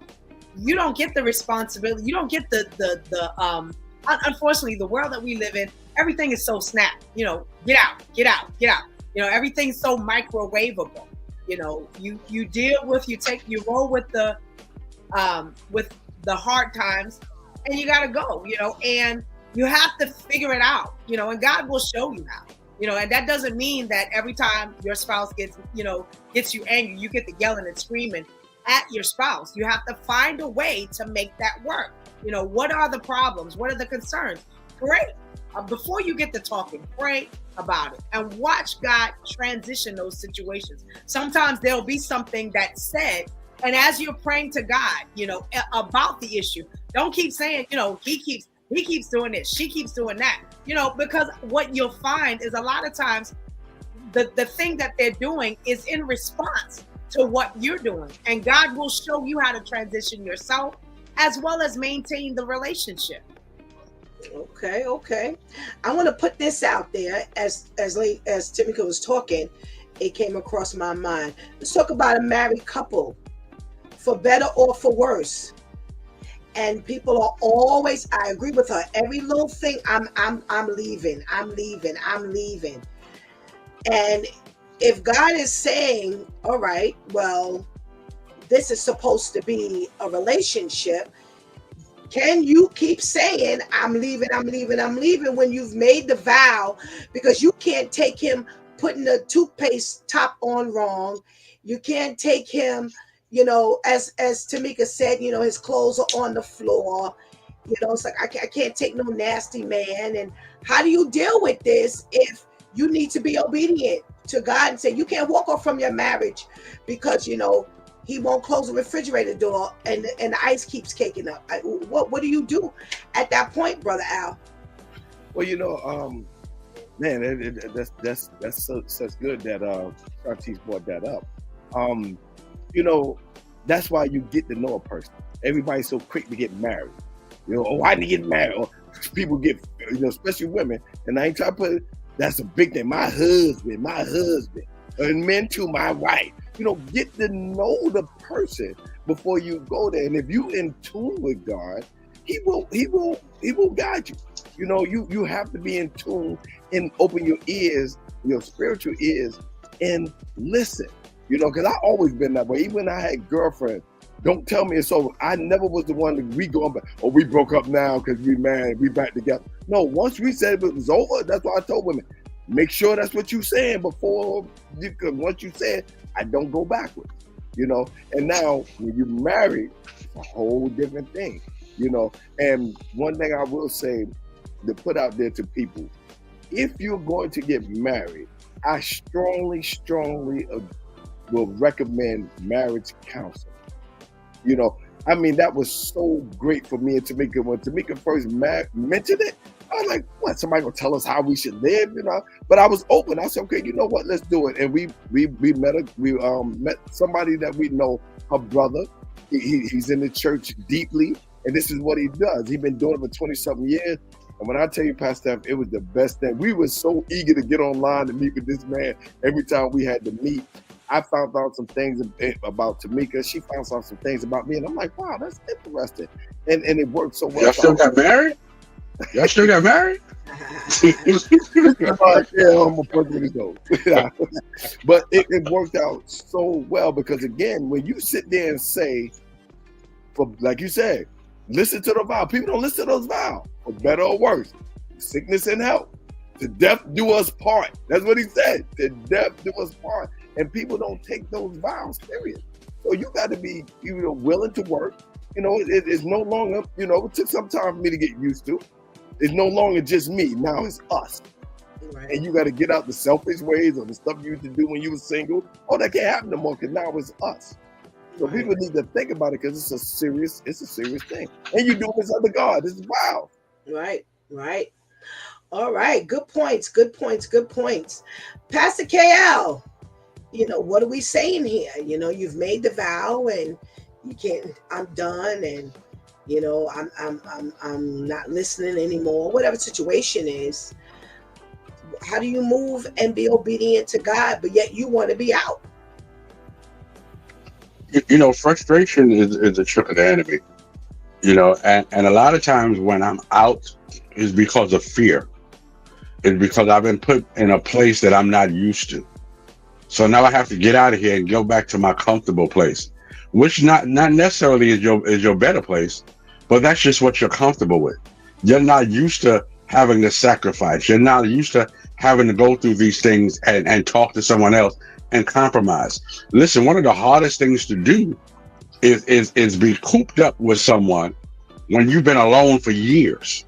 you don't get the responsibility. You don't get the unfortunately, the world that we live in, everything is so snap. Get out. Everything's so microwavable. You deal with, you roll with the hard times, and you got to go. And you have to figure it out. And God will show you how. And that doesn't mean that every time your spouse gets you angry, you get to yelling and screaming at your spouse. You have to find a way to make that work. What are the problems? What are the concerns? Pray. Before you get to talking, pray about it and watch God transition those situations. Sometimes there'll be something that's said, and as you're praying to God, about the issue, don't keep saying, he keeps doing this, she keeps doing that, because what you'll find is a lot of times the thing that they're doing is in response to what you're doing, and God will show you how to transition yourself as well as maintain the relationship. Okay. I want to put this out there as Tamika was talking, it came across my mind. Let's talk about a married couple, for better or for worse. And people are always, I agree with her, every little thing, I'm leaving. And if God is saying, all right, well, this is supposed to be a relationship, can you keep saying, I'm leaving when you've made the vow? Because you can't take him putting the toothpaste top on wrong. You can't take him, as Tamika said, his clothes are on the floor. It's like, I can't take no nasty man. And how do you deal with this if you need to be obedient to God and say, you can't walk off from your marriage because, he won't close the refrigerator door and the ice keeps caking up. What do you do at that point, Brother Al? Well, man, that's such good that Shantice brought that up. That's why you get to know a person. Everybody's so quick to get married. Why did you get married? Or people get, especially women, and I ain't trying to put it, that's a big thing. My husband, and men too, my wife. Get to know the person before you go there. And if you in tune with God, He will guide you. You have to be in tune and open your ears, your spiritual ears, and listen. Because I always been that way. Even when I had girlfriends, don't tell me it's over. I never was the one that we going back. Oh, we broke up now because we married. We back together. No, once we said it was over, that's why I told women, make sure that's what you saying before. Because once you said, I don't go backwards. And now when you're married, it's a whole different thing. And one thing I will say to put out there to people, if you're going to get married, I strongly will recommend marriage counseling. I mean, that was so great for me and Tamika. When Tamika first mentioned it, I was like, what, somebody gonna tell us how we should live, you know? But I was open. I said, okay, you know what, let's do it. And we met somebody that we know, her brother. He's in the church deeply, and this is what he does. He's been doing it for 20-something years. And when I tell you, Pastor Steph, it was the best thing. We were so eager to get online to meet with this man every time we had to meet. I found out some things about Tamika. She found out some things about me. And I'm like, wow, that's interesting. And it worked so well. Y'all still got married? Y'all still got married? Yeah, I'm a person to go. But it worked out so well because, again, when you sit there and say, like you said, listen to the vow. People don't listen to those vows, for better or worse. Sickness and health. To death do us part. That's what he said. To death do us part. And people don't take those vows, period. So you got to be, willing to work. It's no longer, it took some time for me to get used to. It's no longer just me. Now it's us. Right. And you got to get out the selfish ways or the stuff you used to do when you were single. Oh, that can't happen no more because now it's us. So people need to think about it because it's a serious thing. And you do this under God. This is wild. Right. All right. Good points. Pastor KL, what are we saying here? You've made the vow and you can't, I'm done and I'm not listening anymore. Whatever situation is, how do you move and be obedient to God, but yet you want to be out? Frustration is a trick of the enemy. And a lot of times when I'm out is because of fear. It's because I've been put in a place that I'm not used to. So now I have to get out of here and go back to my comfortable place, which not necessarily is your better place, but that's just what you're comfortable with. You're not used to having to sacrifice. You're not used to having to go through these things and talk to someone else and compromise. Listen, one of the hardest things to do is be cooped up with someone when you've been alone for years.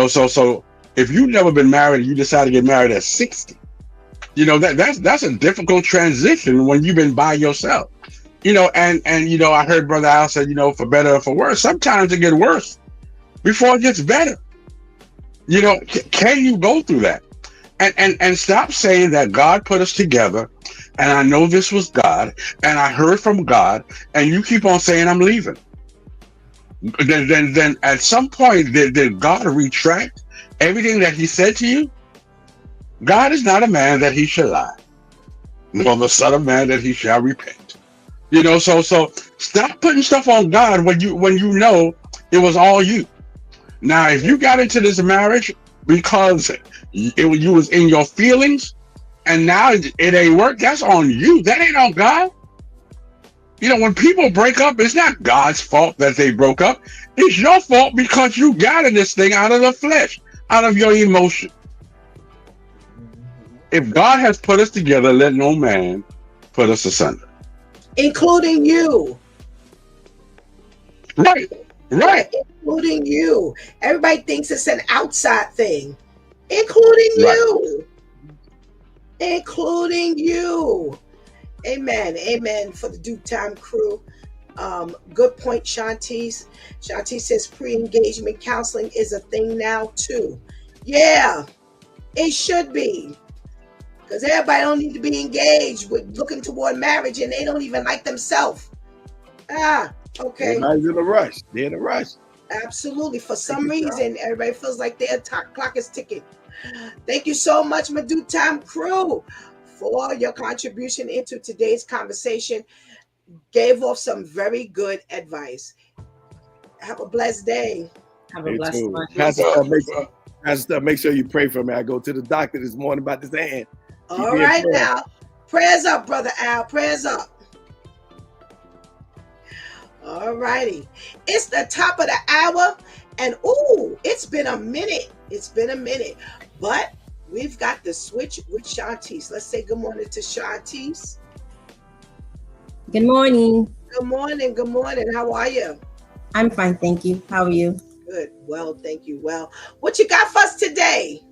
So if you've never been married and you decide to get married at 60, that's a difficult transition when you've been by yourself. And I heard Brother Al say, for better or for worse, sometimes it gets worse before it gets better. Can you go through that? And stop saying that God put us together and I know this was God and I heard from God and you keep on saying I'm leaving. Then at some point did God retract everything that he said to you? God is not a man that he shall lie, nor the son of man that he shall repent. So stop putting stuff on God when you know it was all you. Now, if you got into this marriage because you was in your feelings and now it ain't work, that's on you. That ain't on God. When people break up, it's not God's fault that they broke up. It's your fault because you got in this thing out of the flesh, out of your emotion. If God has put us together, let no man put us asunder. Including you. Right. Including you. Everybody thinks it's an outside thing. Including you. Including you. Amen for the Due Time crew. Good point, Shantice. Shantice says pre-engagement counseling is a thing now too. Yeah, it should be. Because everybody don't need to be engaged with looking toward marriage and they don't even like themselves. Okay. Everybody's in a rush. They're in a rush. Absolutely. For some reason, everybody feels like their clock is ticking. Thank you so much, my Due Time crew, for your contribution into today's conversation. Gave off some very good advice. Have a blessed day. Have a blessed one. Pastor, make sure you pray for me. I go to the doctor this morning about this hand. All right now. Prayers up, Brother Al. Prayers up. All righty. It's the top of the hour. And it's been a minute. But we've got the switch with Shantice. Let's say good morning to Shantice. Good morning. Good morning. How are you? I'm fine, thank you. How are you? Good. Well, thank you. Well, what you got for us today?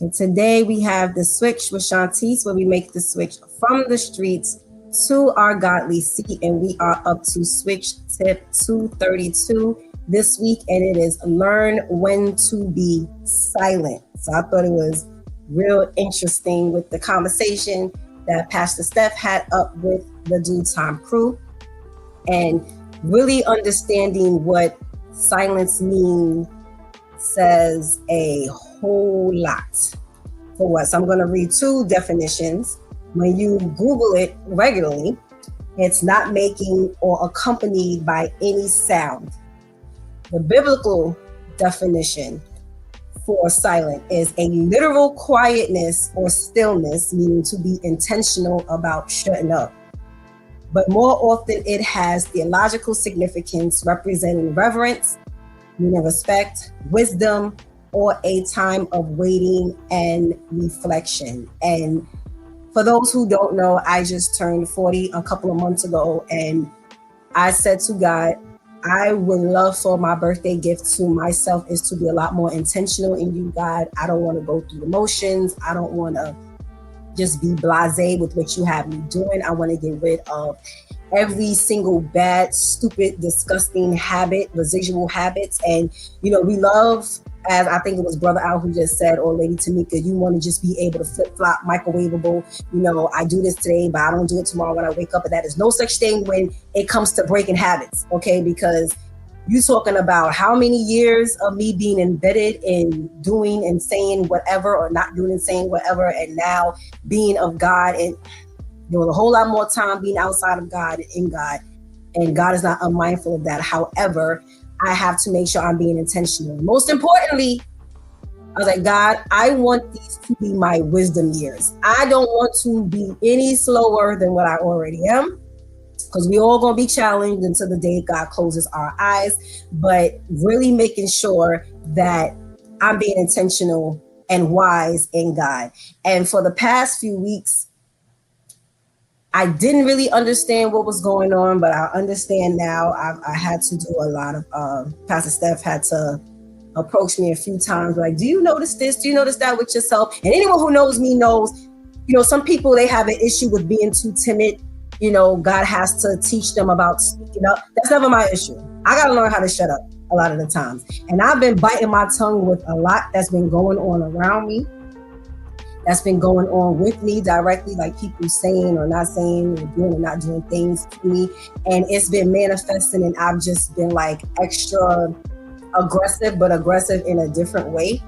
And today we have the switch with Shantice, where we make the switch from the streets to our godly seat, and we are up to switch tip 232 this week, and it is learn when to be silent. So I thought it was real interesting with the conversation that Pastor Steph had up with the Due Time crew, and really understanding what silence means says a whole lot for us. I'm going to read two definitions. When you Google it regularly, it's not making or accompanied by any sound. The biblical definition for silent is a literal quietness or stillness, meaning to be intentional about shutting up. But more often it has theological significance representing reverence, meaning respect, wisdom, or a time of waiting and reflection. And for those who don't know, I just turned 40 a couple of months ago, and I said to God, I would love for my birthday gift to myself is to be a lot more intentional in you, God. I don't want to go through the motions. I don't want to just be blasé with what you have me doing. I want to get rid of every single bad, stupid, disgusting habit, residual habits. And, you know, we love, as I think it was Brother Al who just said, or Lady Tamika, you want to just be able to flip-flop, microwavable. You know, I do this today, but I don't do it tomorrow when I wake up. And that is no such thing when it comes to breaking habits, okay? Because you talking about how many years of me being embedded in doing and saying whatever, or not doing and saying whatever, and now being of God, and there was a whole lot more time being outside of God and in God, and God is not unmindful of that. However, I have to make sure I'm being intentional. Most importantly, I was like, God, I want these to be my wisdom years. I don't want to be any slower than what I already am, because we all gonna be challenged until the day God closes our eyes, but really making sure that I'm being intentional and wise in God. And for the past few weeks, I didn't really understand what was going on, but I understand now. I had to do a lot of, Pastor Steph had to approach me a few times, like, do you notice this? Do you notice that with yourself? And anyone who knows me knows, you know, some people, they have an issue with being too timid. You know, God has to teach them about speaking up. That's never my issue. I got to learn how to shut up a lot of the times. And I've been biting my tongue with a lot that's been going on around me, that's been going on with me directly, like people saying or not saying, or doing or not doing things to me. And it's been manifesting, and I've just been like extra aggressive, but aggressive in a different way.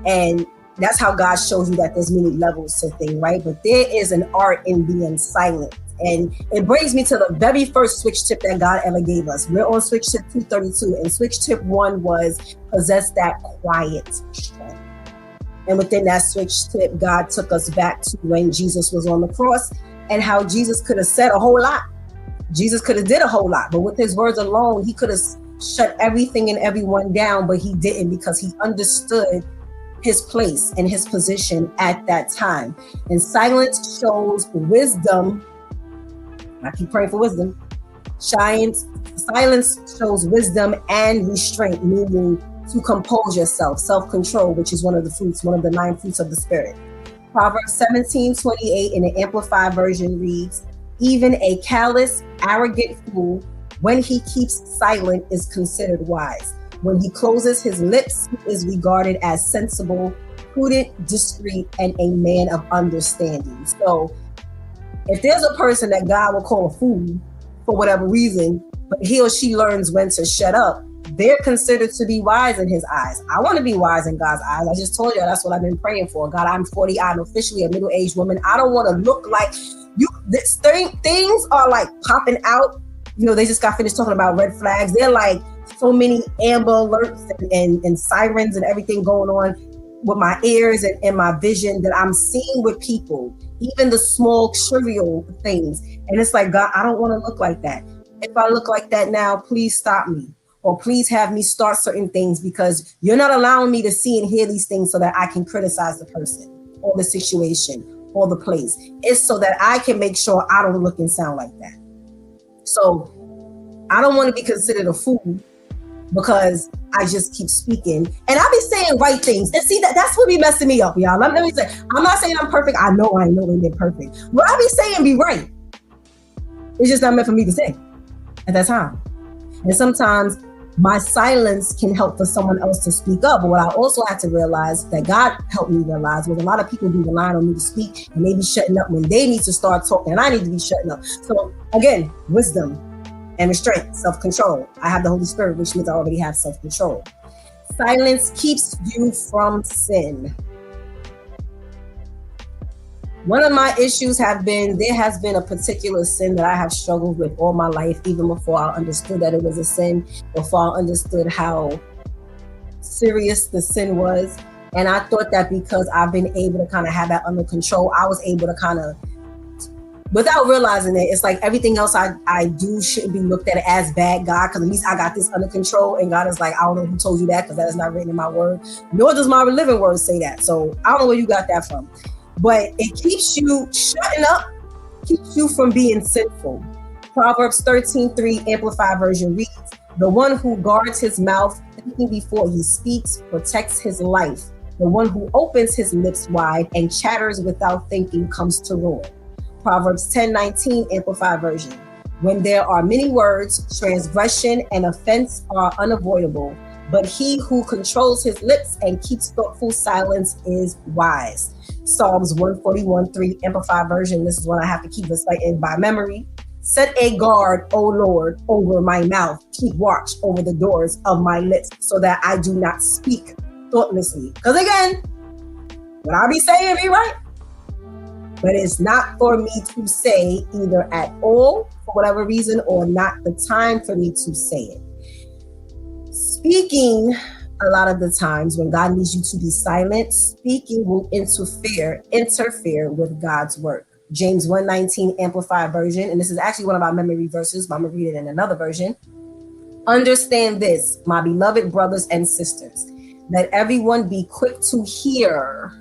And that's how God shows you that there's many levels to things, right? But there is an art in being silent. And it brings me to the very first switch tip that God ever gave us. We're on switch tip 232, and switch tip 1 was possess that quiet strength. And within that switch tip, God took us back to when Jesus was on the cross, and how Jesus could have said a whole lot. Jesus could have did a whole lot, but with his words alone, he could have shut everything and everyone down, but he didn't, because he understood his place and his position at that time. And silence shows wisdom. I keep praying for wisdom. Silence shows wisdom and restraint, meaning to compose yourself, self-control, which is one of the fruits, one of the 9 fruits of the Spirit. Proverbs 17:28 in the Amplified Version reads, even a callous, arrogant fool, when he keeps silent, is considered wise. When he closes his lips, he is regarded as sensible, prudent, discreet, and a man of understanding. So if there's a person that God will call a fool for whatever reason, but he or she learns when to shut up, they're considered to be wise in his eyes. I want to be wise in God's eyes. I just told you that's what I've been praying for. God, I'm 40. I'm officially a middle-aged woman. I don't want to look like you. Things are like popping out. You know, they just got finished talking about red flags. They're like so many amber alerts and sirens and everything going on with my ears and my vision that I'm seeing with people, even the small trivial things. And it's like, God, I don't want to look like that. If I look like that now, please stop me. Or please have me start certain things, because you're not allowing me to see and hear these things so that I can criticize the person or the situation or the place. It's so that I can make sure I don't look and sound like that. So I don't want to be considered a fool because I just keep speaking. And I be saying right things. And see, that's what be messing me up, y'all. Let me say, I'm not saying I'm perfect. I know I ain't perfect. What I be saying be right. It's just not meant for me to say at that time. And sometimes my silence can help for someone else to speak up. But what I also had to realize, that God helped me realize, was a lot of people be relying on me to speak, and they be shutting up when they need to start talking, and I need to be shutting up. So again, wisdom and restraint, self-control. I have the Holy Spirit, which means I already have self-control. Silence keeps you from sin. One of my issues there has been a particular sin that I have struggled with all my life, even before I understood that it was a sin, before I understood how serious the sin was. And I thought that because I've been able to kind of have that under control, I was able to kind of, without realizing it, it's like everything else I do shouldn't be looked at as bad, God, because at least I got this under control. And God is like, I don't know who told you that, because that is not written in my word, nor does my living word say that. So I don't know where you got that from. But it keeps you shutting up, keeps you from being sinful. Proverbs 13:3 Amplified Version reads, the one who guards his mouth, thinking before he speaks, protects his life. The one who opens his lips wide and chatters without thinking comes to ruin. Proverbs 10:19 Amplified Version, when there are many words, transgression and offense are unavoidable, but he who controls his lips and keeps thoughtful silence is wise. Psalms 141:3 Amplified Version, this is one I have to keep reciting by memory. Set a guard, O Lord, over my mouth. Keep watch over the doors of my lips, so that I do not speak thoughtlessly. Because again, what I be saying be right, but it's not for me to say either at all, for whatever reason, or not the time for me to say it. Speaking, a lot of the times when God needs you to be silent, speaking will interfere with God's work. James 1:19 Amplified Version, and this is actually one of our memory verses, but I'm going to read it in another version. Understand this, my beloved brothers and sisters, let everyone be quick to hear,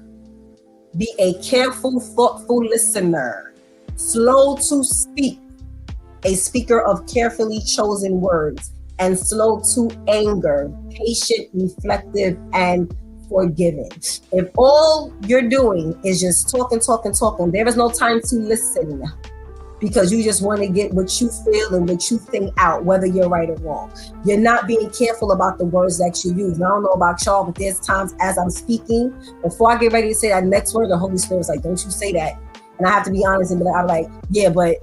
be a careful, thoughtful listener, slow to speak, a speaker of carefully chosen words, and slow to anger, patient, reflective, and forgiving. If all you're doing is just talking, there is no time to listen, because you just want to get what you feel and what you think out, whether you're right or wrong. You're not being careful about the words that you use. And I don't know about y'all, but there's times as I'm speaking, before I get ready to say that next word, the Holy Spirit's like, don't you say that. And I have to be honest, and I'm like, yeah, but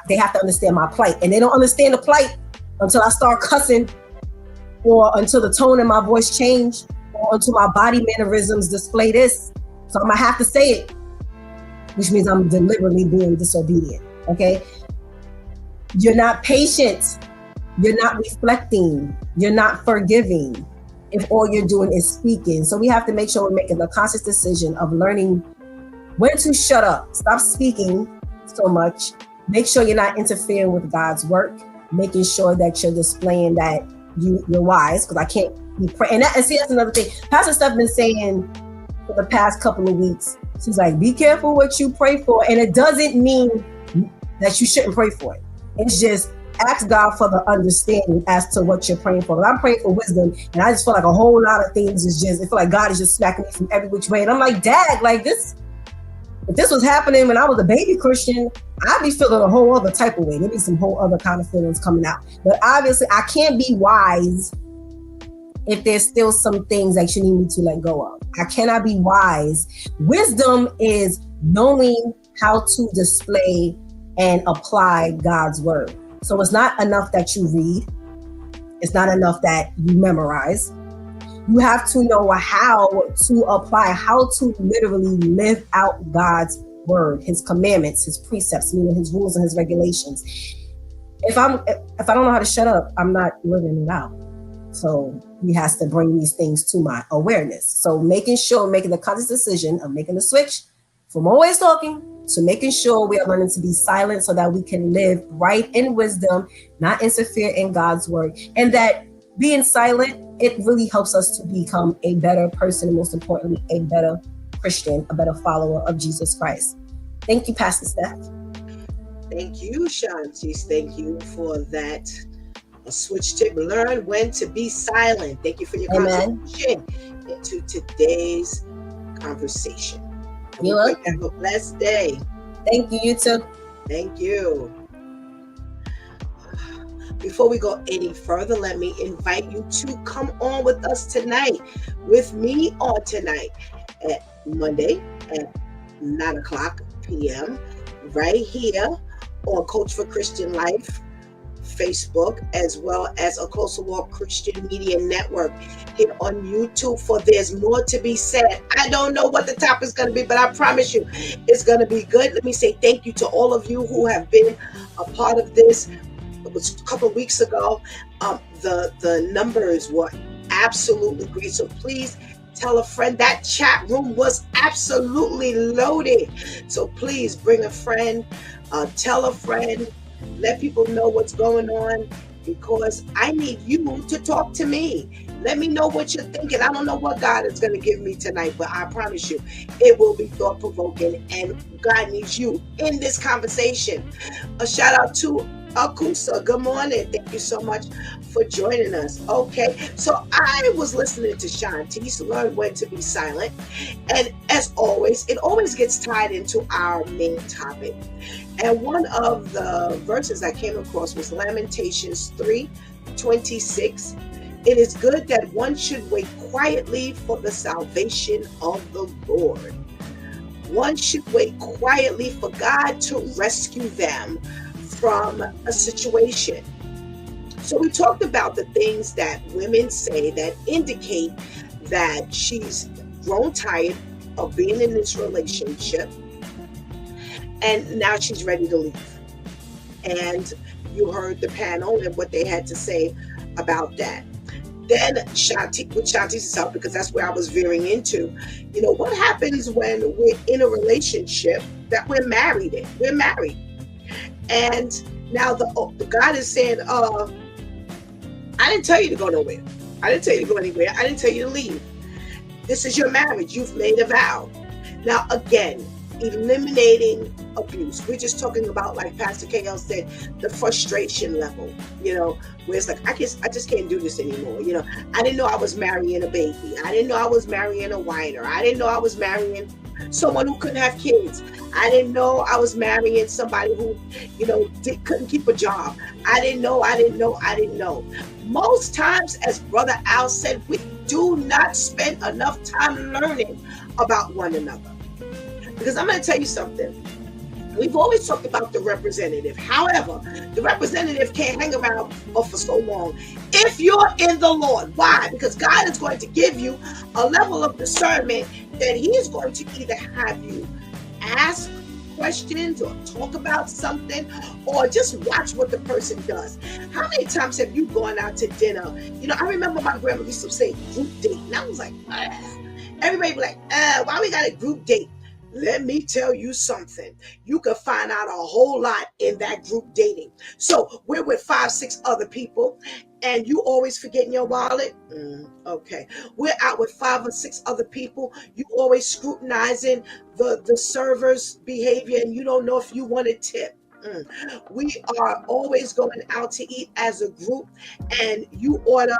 they have to understand my plight. And they don't understand the plight until I start cussing, or until the tone in my voice change, or until my body mannerisms display this. So I'm gonna have to say it, which means I'm deliberately being disobedient, okay? You're not patient, you're not reflecting, you're not forgiving if all you're doing is speaking. So we have to make sure we're making the conscious decision of learning when to shut up, stop speaking so much, make sure you're not interfering with God's work, making sure that you're displaying that you're wise, because I can't be praying. And see, that's another thing. Pastor Steph been saying for the past couple of weeks. She's like, be careful what you pray for. And it doesn't mean that you shouldn't pray for it. It's just ask God for the understanding as to what you're praying for. But I'm praying for wisdom, and I just feel like a whole lot of things is just, I feel like God is just smacking me from every which way. And I'm like, Dad, like this, if this was happening when I was a baby Christian, I'd be feeling a whole other type of way. There'd be some whole other kind of feelings coming out. But obviously, I can't be wise if there's still some things that you need me to let go of. I cannot be wise. Wisdom is knowing how to display and apply God's word. So it's not enough that you read. It's not enough that you memorize. You have to know how to apply, how to literally live out God's word, his commandments, his precepts, meaning his rules and his regulations. If I don't know how to shut up, I'm not living it out. So he has to bring these things to my awareness. So making the conscious decision of making the switch from always talking to making sure we are learning to be silent, so that we can live right in wisdom, not interfere in God's word. And that being silent, it really helps us to become a better person, and most importantly, a better Christian, a better follower of Jesus Christ. Thank you, Pastor Steph. Thank you, Shantice. Thank you for that. A switch tip: learn when to be silent. Thank you for your contribution into today's conversation. You're welcome. Have a blessed day. Thank you, you too. Thank you. Before we go any further, let me invite you to come on with us tonight, with me on tonight at Monday at 9 o'clock p.m. right here on Coach for Christian Life Facebook, as well as a Closer Walk Christian Media Network here on YouTube. For there's more to be said. I don't know what the topic is going to be, but I promise you it's going to be good. Let me say thank you to all of you who have been a part of this. It was a couple of weeks ago. The numbers were absolutely great. So please tell a friend. That chat room was absolutely loaded. So please bring a friend, tell a friend, let people know what's going on, because I need you to talk to me. Let me know what you're thinking. I don't know what God is going to give me tonight, but I promise you it will be thought-provoking, and God needs you in this conversation. A shout out to Akusa. Good morning. Thank you so much for joining us. Okay, so I was listening to Shanti's Learn When to Be Silent, and as always, it always gets tied into our main topic. And one of the verses I came across was Lamentations 3:26. It is good that one should wait quietly for the salvation of the Lord. One should wait quietly for God to rescue them from a situation. So we talked about the things that women say that indicate that she's grown tired of being in this relationship, and now she's ready to leave. And you heard the panel and what they had to say about that. Then Shanti, with Shanti's help, because that's where I was veering into, what happens when we're in a relationship that we're married in? We're married. And now the God is saying, I didn't tell you to go nowhere. I didn't tell you to go anywhere. I didn't tell you to leave. This is your marriage. You've made a vow. Now, again, eliminating abuse. We're just talking about, like Pastor KL said, the frustration level, where it's like, I just can't do this anymore. I didn't know I was marrying a baby. I didn't know I was marrying a whiner. I didn't know I was marrying someone who couldn't have kids. I didn't know I was marrying somebody who, couldn't keep a job. I didn't know. Most times, as Brother Al said, we do not spend enough time learning about one another. Because I'm going to tell you something. We've always talked about the representative. However, the representative can't hang around for so long if you're in the Lord. Why? Because God is going to give you a level of discernment that He is going to either have you ask questions or talk about something, or just watch what the person does. How many times have you gone out to dinner? I remember my grandma used to say group date, and I was like, everybody be like, why we got a group date? Let me tell you something. You can find out a whole lot in that group dating. So we're with 5, 6 other people, and you always forgetting your wallet. Okay. We're out with 5 or 6 other people. You always scrutinizing the server's behavior, and you don't know if you want a tip. We are always going out to eat as a group, and you order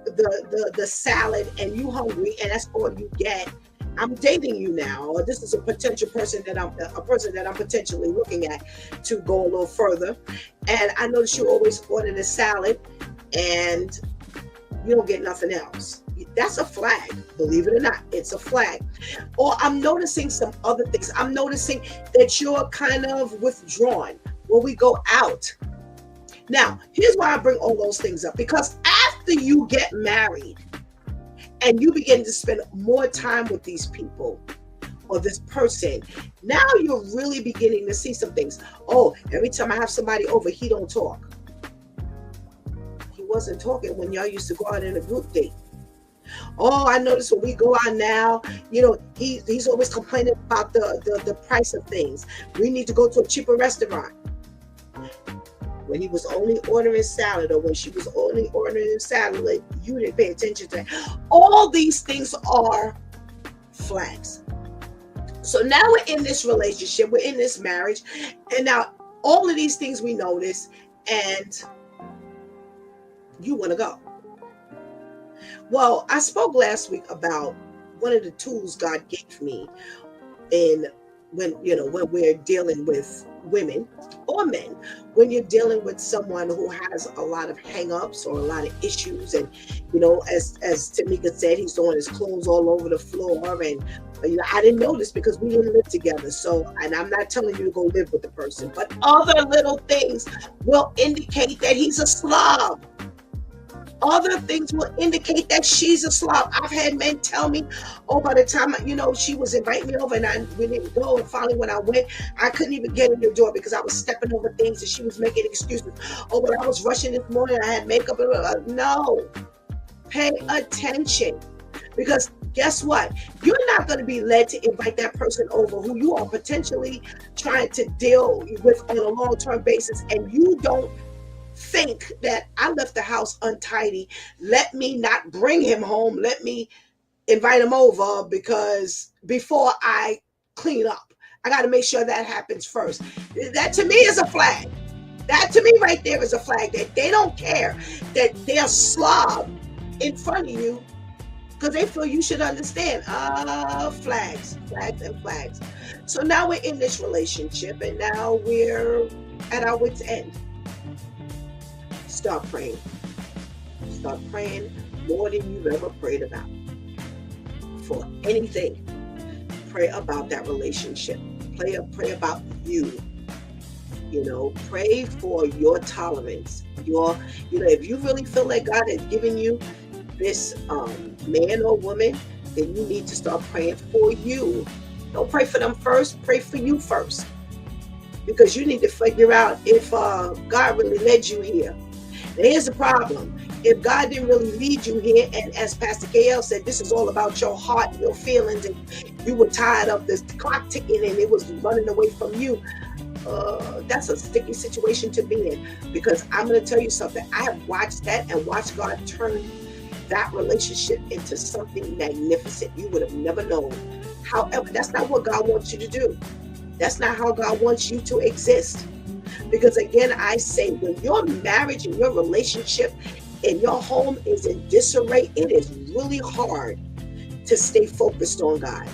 the salad, and you hungry, and that's all you get. I'm dating you now, or this is a potential person that I'm potentially looking at to go a little further. And I notice you always order the salad and you don't get nothing else. That's a flag, believe it or not. It's a flag. Or I'm noticing some other things. I'm noticing that you're kind of withdrawn when we go out. Now, here's why I bring all those things up, because after you get married, and you begin to spend more time with these people or this person, now you're really beginning to see some things. Oh, every time I have somebody over, he don't talk. He wasn't talking when y'all used to go out in a group date. Oh, I notice when we go out now, he's always complaining about the price of things. We need to go to a cheaper restaurant. When he was only ordering salad, or when she was only ordering salad, you didn't pay attention to that. All these things are flags. So now we're in this relationship, we're in this marriage, and now all of these things we notice, and you want to go. Well, I spoke last week about one of the tools God gave me in when we're dealing with women or men, when you're dealing with someone who has a lot of hang-ups or a lot of issues, and as Tamika said, he's throwing his clothes all over the floor, and I didn't know this because we didn't live together, so, and I'm not telling you to go live with the person, but other little things will indicate that he's a slob. Other things will indicate that she's a slob. I've had men tell me, oh, by the time, she was inviting me over and we didn't go. And finally, when I went, I couldn't even get in the door because I was stepping over things and she was making excuses. Oh, but I was rushing this morning. I had makeup. No. Pay attention. Because guess what? You're not going to be led to invite that person over who you are potentially trying to deal with on a long-term basis, and you don't think that I left the house untidy. Let me not bring him home. Let me invite him over, because before I clean up, I got to make sure that happens first. That to me is a flag. That to me right there is a flag that they don't care that they're slob in front of you, because they feel you should understand. Flags. So now we're in this relationship, and now we're at our wit's end. Start praying. Start praying more than you've ever prayed about. For anything, pray about that relationship. Pray about you. Pray for your tolerance. If you really feel like God has given you this man or woman, then you need to start praying for you. Don't pray for them first. Pray for you first, because you need to figure out if God really led you here. Now, here's the problem. If God didn't really lead you here, and as Pastor KL said, this is all about your heart and your feelings, and you were tired of this clock ticking and it was running away from you, that's a sticky situation to be in. Because I'm going to tell you something. I have watched that and watched God turn that relationship into something magnificent you would have never known. However, that's not what God wants you to do. That's not how God wants you to exist. Because again, I say, when your marriage and your relationship and your home is in disarray, it is really hard to stay focused on God.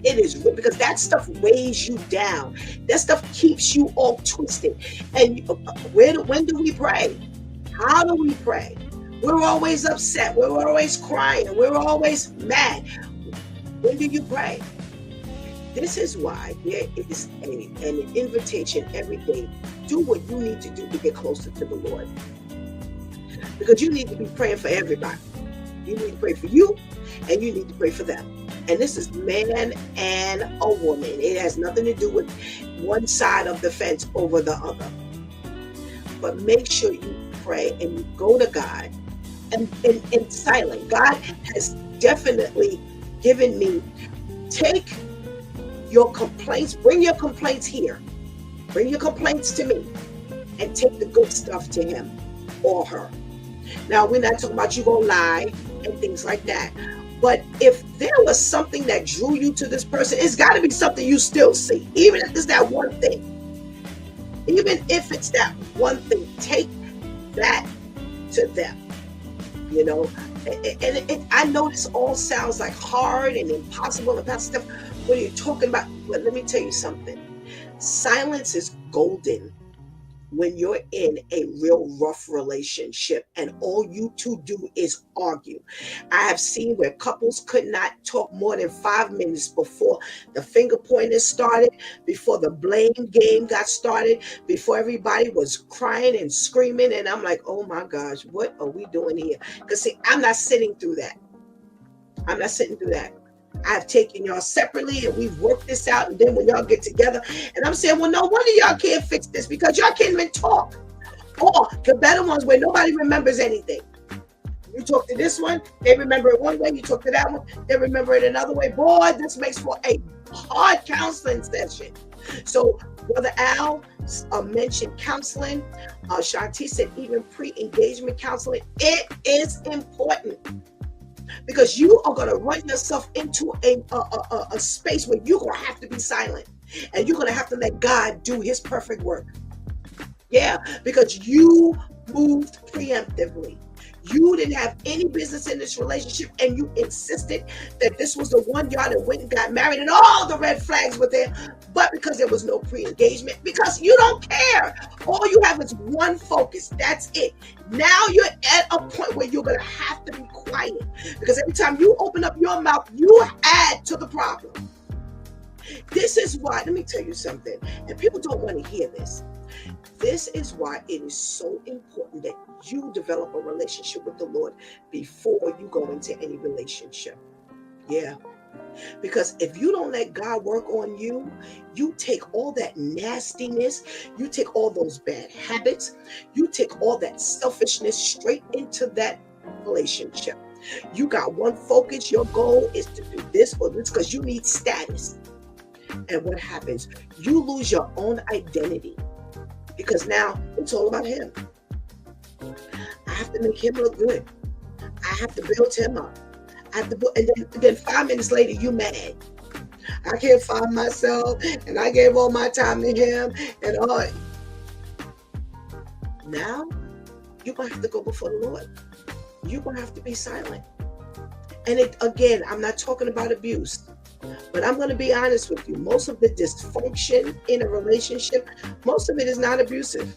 It is, because that stuff weighs you down. That stuff keeps you all twisted. And when do we pray? How do we pray? We're always upset. We're always crying. We're always mad. When do you pray? This is why there is an invitation every day. Do what you need to do to get closer to the Lord. Because you need to be praying for everybody. You need to pray for you, and you need to pray for them. And this is man and a woman. It has nothing to do with one side of the fence over the other. But make sure you pray and you go to God and in silence. God has definitely given me, take your complaints, bring your complaints here. Bring your complaints to me, and take the good stuff to him or her. Now, we're not talking about you gonna lie and things like that. But if there was something that drew you to this person, it's got to be something you still see. Even if it's that one thing. Even if it's that one thing, take that to them. And I know this all sounds like hard and impossible and that stuff. What are you talking about? But let me tell you something. Silence is golden when you're in a real rough relationship and all you two do is argue. I have seen where couples could not talk more than 5 minutes before the finger pointing started, before the blame game got started, before everybody was crying and screaming. And I'm like, oh my gosh, what are we doing here? Because see, I'm not sitting through that. I've taken y'all separately and we've worked this out. And then when y'all get together, and I'm saying, well, no wonder y'all can't fix this, because y'all can't even talk. Or the better ones where nobody remembers anything. You talk to this one, they remember it one way. You talk to that one, they remember it another way. Boy, this makes for a hard counseling session. So Brother Al mentioned counseling. Shanti said even pre-engagement counseling. It is important. Because you are going to run yourself into a space where you're going to have to be silent. And you're going to have to let God do his perfect work. Yeah, because you moved preemptively. You didn't have any business in this relationship, and you insisted that this was the one y'all that went and got married, and all the red flags were there, but because there was no pre-engagement, because you don't care. All you have is one focus. That's it. Now you're at a point where you're going to have to be quiet, because every time you open up your mouth, you add to the problem. This is why, let me tell you something, and people don't want to hear this. This is why it is so important that you develop a relationship with the Lord before you go into any relationship. Yeah. Because if you don't let God work on you, you take all that nastiness, you take all those bad habits, you take all that selfishness straight into that relationship. You got one focus, your goal is to do this or this because you need status. And what happens? You lose your own identity. Because now it's all about him. I have to make him look good. I have to build him up. I have to, and then 5 minutes later, you mad. I can't find myself, and I gave all my time to him, and all. Now, you're gonna have to go before the Lord. You're gonna have to be silent. And again, I'm not talking about abuse. But I'm going to be honest with you. Most of the dysfunction in a relationship, most of it is not abusive.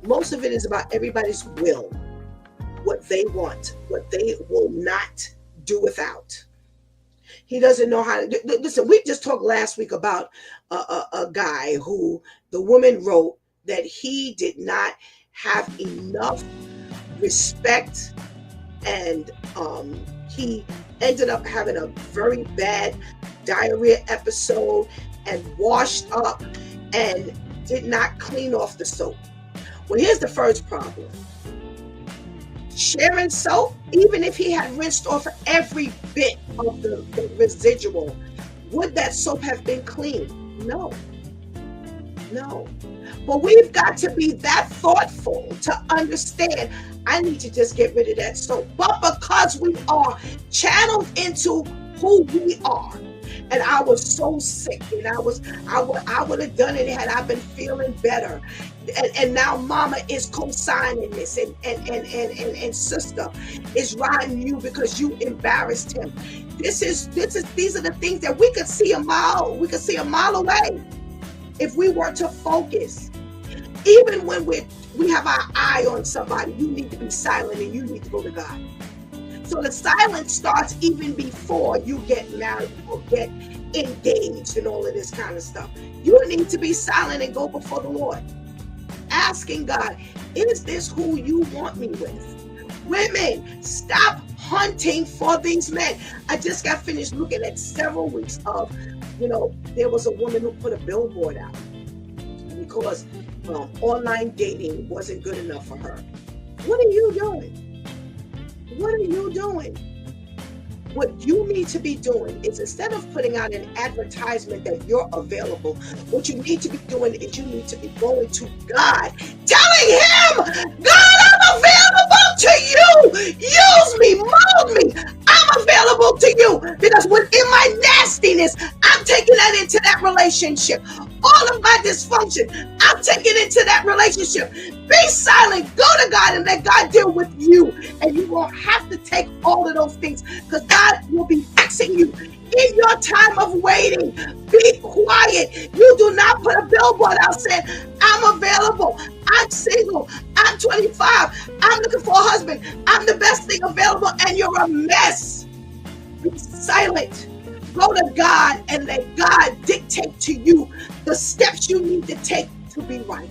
Most of it is about everybody's will, what they want, what they will not do without. He doesn't know how to listen. We just talked last week about a guy who the woman wrote that he did not have enough respect, and he ended up having a very bad diarrhea episode and washed up and did not clean off the soap. Well, here's the first problem. Sharing soap, even if he had rinsed off every bit of the residual, would that soap have been clean? No. But we've got to be that thoughtful to understand, I need to just get rid of that soap. But because we are channeled into who we are, and I was so sick, and I would have done it had I been feeling better. And now mama is co-signing this, and sister is riding you because you embarrassed him. These are the things that we could see a mile away if we were to focus. Even when we have our eye on somebody, you need to be silent and you need to go to God. So the silence starts even before you get married or get engaged and all of this kind of stuff. You need to be silent and go before the Lord, asking God, is this who you want me with? Women, stop hunting for these men. I just got finished looking at several weeks of, there was a woman who put a billboard out because online dating wasn't good enough for her. What are you doing? What you need to be doing is, instead of putting out an advertisement that you're available, what you need to be doing is you need to be going to God, telling him, God, I'm available to you. Use me, mold me. I'm available to you, because within my nastiness, I'm taking that into that relationship. All of my dysfunction, I'm taking into that relationship. Be silent, go to God, and let God deal with you. And you won't have to take all of those things, because God will be fixing you in your time of waiting. Be quiet. You do not put a billboard out saying, I'm available, I'm single, I'm 25, I'm looking for a husband, I'm the best thing available, and you're a mess. Be silent. Go to God and let God dictate to you the steps you need to take to be right.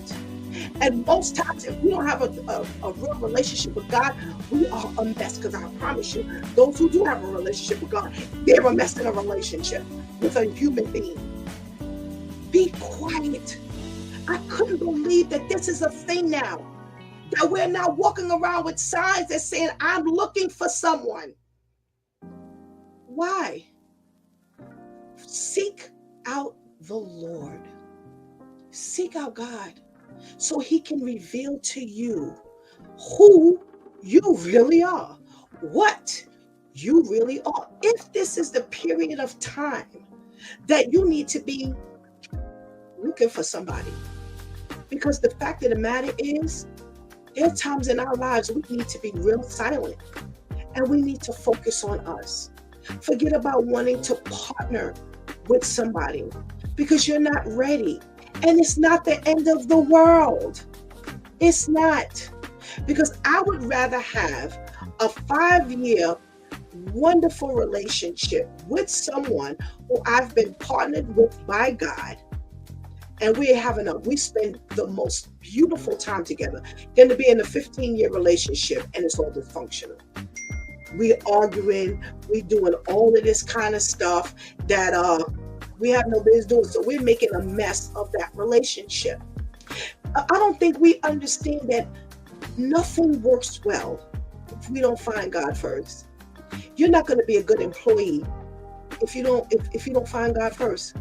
And most times, if we don't have a real relationship with God, we are a mess. Because I promise you, those who do have a relationship with God, they're a mess in a relationship with a human being. Be quiet. I couldn't believe that this is a thing now. That we're now walking around with signs that saying, I'm looking for someone. Why? Seek out the Lord. Seek out God, so he can reveal to you who you really are, what you really are. If this is the period of time that you need to be looking for somebody, because the fact of the matter is, There are times in our lives we need to be real silent, and we need to focus on us. Forget about wanting to partner with somebody because you're not ready. And it's not the end of the world. It's not. Because I would rather have a 5-year wonderful relationship with someone who I've been partnered with by God, and we spend the most beautiful time together, than to be in a 15-year relationship and it's all dysfunctional. We arguing, we doing all of this kind of stuff that we have no business doing. So we're making a mess of that relationship. I don't think we understand that nothing works well if we don't find God first. You're not going to be a good employee if you don't find God first.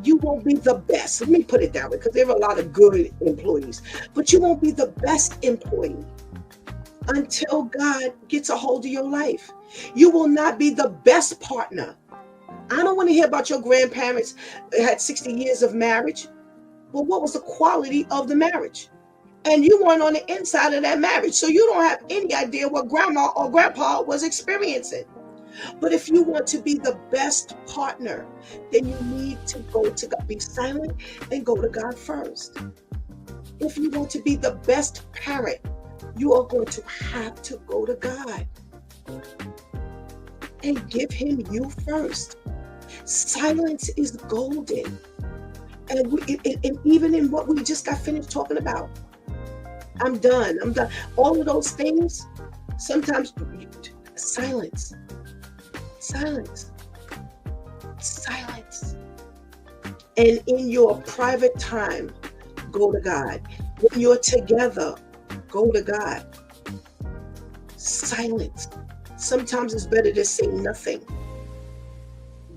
You won't be the best. Let me put it that way, because there are a lot of good employees, but you won't be the best employee until God gets a hold of your life. You will not be the best partner. I don't want to hear about your grandparents had 60 years of marriage. Well, what was the quality of the marriage? And you weren't on the inside of that marriage, so you don't have any idea what grandma or grandpa was experiencing. But if you want to be the best partner, then you need to go to God. Be silent and go to God first. If you want to be the best parent, you are going to have to go to God and give him you first. Silence is golden. And even in what we just got finished talking about, I'm done. All of those things, sometimes silence. And in your private time, go to God. When you're together, go to God. Silence. Sometimes it's better to say nothing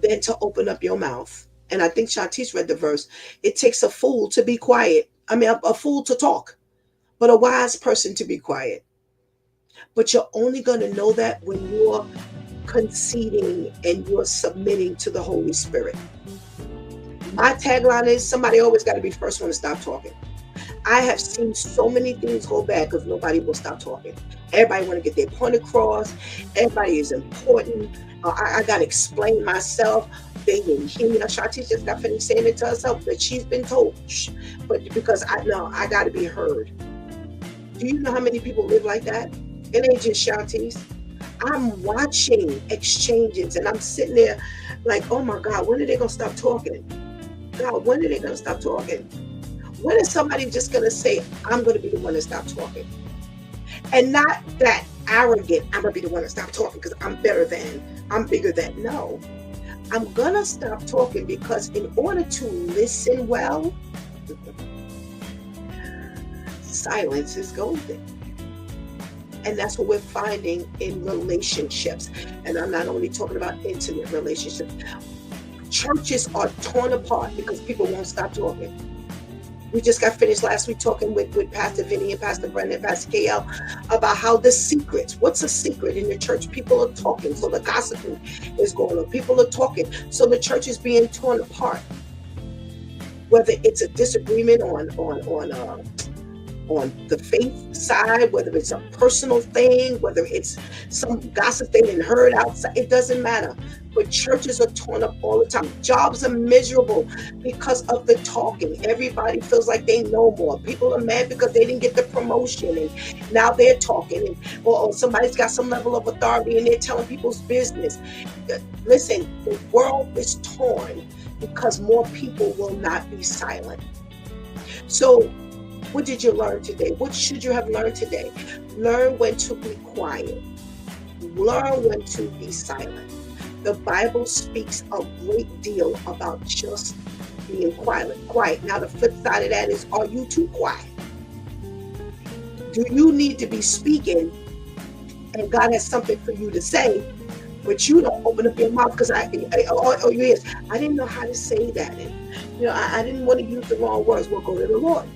than to open up your mouth. And I think Shantice read the verse. It takes a fool to be quiet. A fool to talk, but a wise person to be quiet. But you're only going to know that when you're conceding and you're submitting to the Holy Spirit. My tagline is, somebody always got to be the first one to stop talking. I have seen so many things go bad because nobody will stop talking. Everybody want to get their point across. Everybody is important. I got to explain myself. They didn't hear me. Shanti just got finished saying it to herself, but she's been told. But because I know I got to be heard. Do you know how many people live like that? It ain't just Shanti's. I'm watching exchanges and I'm sitting there like, oh my God, when are they going to stop talking? God, when are they going to stop talking? When is somebody just going to say, I'm going to be the one to stop talking? And not that arrogant, I'm going to be the one to stop talking because I'm better than, I'm bigger than. No, I'm going to stop talking because in order to listen well, silence is golden. And that's what we're finding in relationships. And I'm not only talking about intimate relationships. Churches are torn apart because people won't stop talking. We just got finished last week talking with Pastor Vinny and Pastor Brenda and Pastor KL about how the secrets, what's a secret in the church? People are talking, so the gossiping is going on. People are talking, so the church is being torn apart. Whether it's a disagreement on the faith side, whether it's a personal thing, whether it's some gossip they didn't heard outside, it doesn't matter. But churches are torn up all the time. Jobs are miserable because of the talking. Everybody feels like they know more. People are mad because they didn't get the promotion and now they're talking. Or somebody's got some level of authority and they're telling people's business. Listen, the world is torn because more people will not be silent. So what did you learn today? What should you have learned today? Learn when to be quiet. Learn when to be silent. The Bible speaks a great deal about just being quiet. Now, the flip side of that is, are you too quiet? Do you need to be speaking and God has something for you to say, but you don't open up your mouth because I didn't know how to say that. And, I didn't want to use the wrong words. Well, go to the Lord.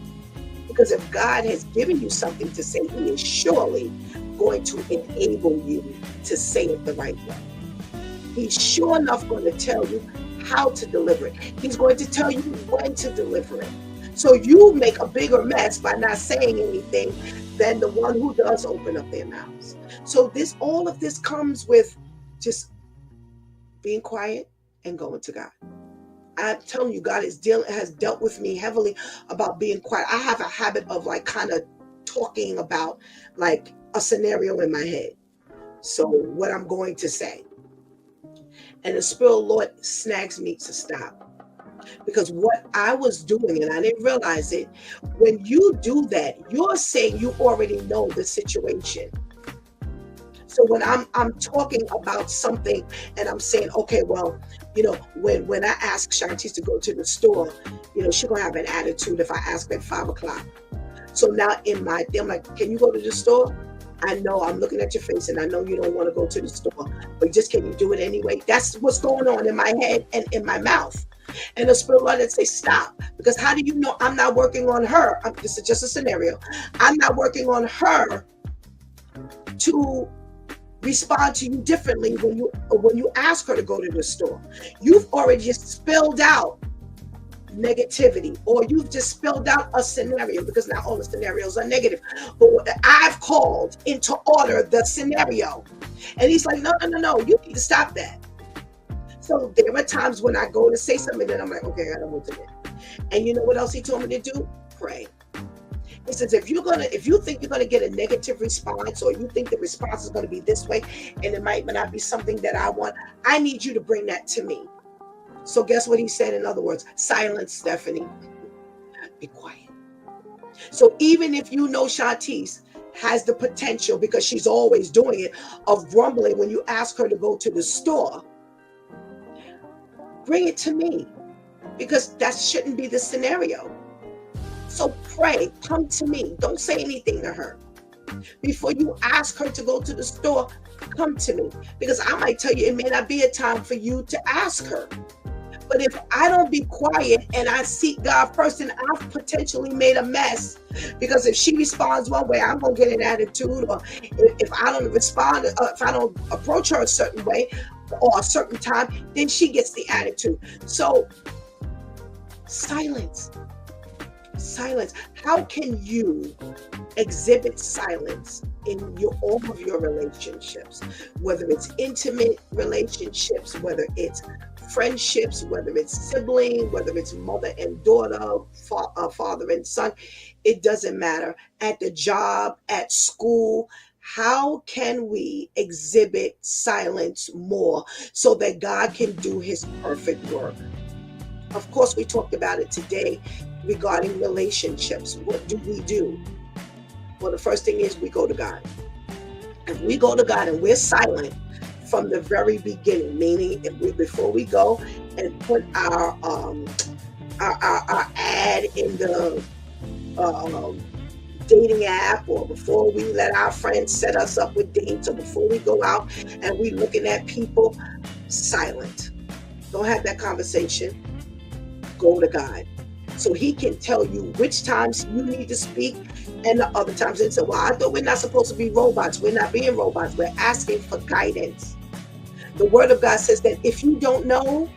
Because if God has given you something to say, He is surely going to enable you to say it the right way. He's sure enough going to tell you how to deliver it. He's going to tell you when to deliver it. So you make a bigger mess by not saying anything than the one who does open up their mouths. So all of this comes with just being quiet and going to God. I'm telling you, God has dealt with me heavily about being quiet. I have a habit of like kind of talking about like a scenario in my head. So what I'm going to say. And the Spirit of the Lord snags me to stop. Because what I was doing, and I didn't realize it, when you do that, you're saying you already know the situation. So when I'm talking about something and I'm saying, okay, well, when I ask Shantice to go to the store, she's gonna have an attitude if I ask her at 5 o'clock. So now in my thing, I'm like, can you go to the store? I know I'm looking at your face and I know you don't want to go to the store, but just can you do it anyway? That's what's going on in my head and in my mouth. And the Spirit of the Lord say, stop. Because how do you know I'm not working on her? This is just a scenario. I'm not working on her to respond to you differently when you ask her to go to the store. You've already just spilled out negativity, or you've just spilled out a scenario, because not all the scenarios are negative. But I've called into order the scenario. And he's like, no, you need to stop that. So there are times when I go to say something and I'm like, okay, I gotta move to that. And you know what else he told me to do? Pray. He says, if you think you're gonna get a negative response, or you think the response is gonna be this way, and it might not be something that I want, I need you to bring that to me. So guess what he said? In other words, silence, Stephanie. Be quiet. So even if you know Shantice has the potential, because she's always doing it, of grumbling when you ask her to go to the store, bring it to me, because that shouldn't be the scenario. So pray, come to me. Don't say anything to her. Before you ask her to go to the store, come to me. Because I might tell you, it may not be a time for you to ask her. But if I don't be quiet and I seek God first, then I've potentially made a mess. Because if she responds one way, I'm going to get an attitude. Or if I don't respond, if I don't approach her a certain way or a certain time, then she gets the attitude. So silence. How can you exhibit silence in all of your relationships, whether it's intimate relationships, whether it's friendships, whether it's sibling, whether it's mother and daughter, father and son? It doesn't matter. At the job, at school, how can we exhibit silence more so that God can do his perfect work? Of course, we talked about it today regarding relationships. What do we do? Well, the first thing is we go to God. If we go to God and we're silent from the very beginning, meaning before we go and put our ad in the dating app, or before we let our friends set us up with dates, or before we go out and we looking at people, silent. Don't have that conversation. Go to God, so he can tell you which times you need to speak and the other times. And so, well, I thought we're not supposed to be robots. We're not being robots. We're asking for guidance. The word of God says that if you don't know,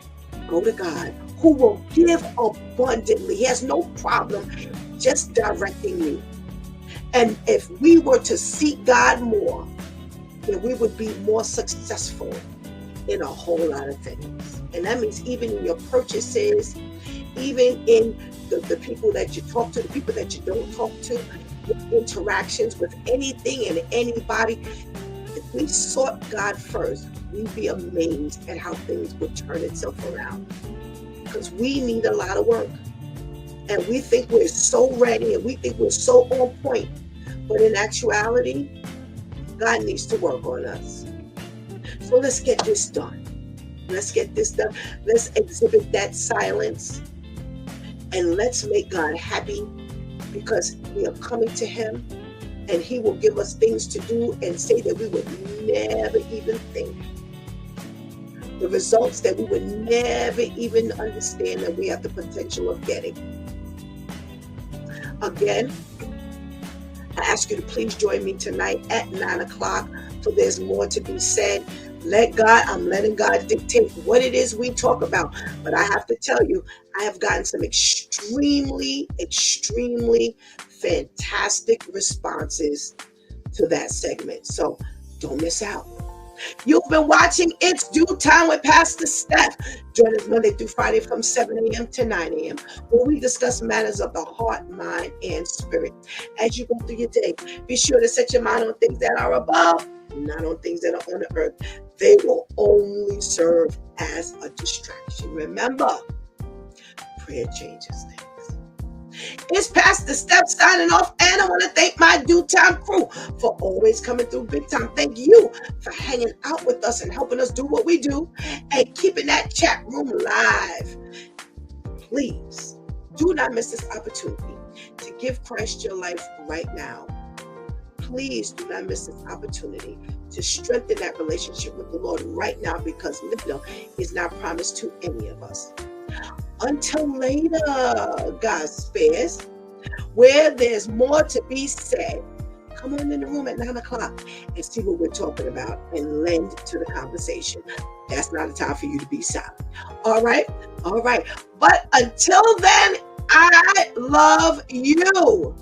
go to God, who will give abundantly. He has no problem just directing you. And if we were to seek God more, then we would be more successful in a whole lot of things. And that means even in your purchases, even in the people that you talk to, the people that you don't talk to, with interactions with anything and anybody. If we sought God first, we'd be amazed at how things would turn itself around. Because we need a lot of work. And we think we're so ready and we think we're so on point. But in actuality, God needs to work on us. So let's get this done. Let's get this done. Let's exhibit that silence. And let's make God happy, because we are coming to him and he will give us things to do and say that we would never even think. The results that we would never even understand that we have the potential of getting. Again, I ask you to please join me tonight at 9 o'clock. So there's more to be said. I'm letting God dictate what it is we talk about. But I have to tell you, I have gotten some extremely, extremely fantastic responses to that segment. So don't miss out. You've been watching It's Due Time with Pastor Steph. Join us Monday through Friday from 7 a.m. to 9 a.m. where we discuss matters of the heart, mind, and spirit. As you go through your day, be sure to set your mind on things that are above, not on things that are on the earth. They will only serve as a distraction. Remember, prayer changes things. It's Pastor Steph signing off, and I want to thank my Due Time crew for always coming through big time. Thank you for hanging out with us and helping us do what we do and keeping that chat room live. Please do not miss this opportunity to give Christ your life right now. Please do not miss this opportunity to strengthen that relationship with the Lord right now, because little is not promised to any of us. Until later, God spares, where there's more to be said. Come on in the room at 9 o'clock and see what we're talking about and lend to the conversation. That's not a time for you to be silent. All right? All right. But until then, I love you.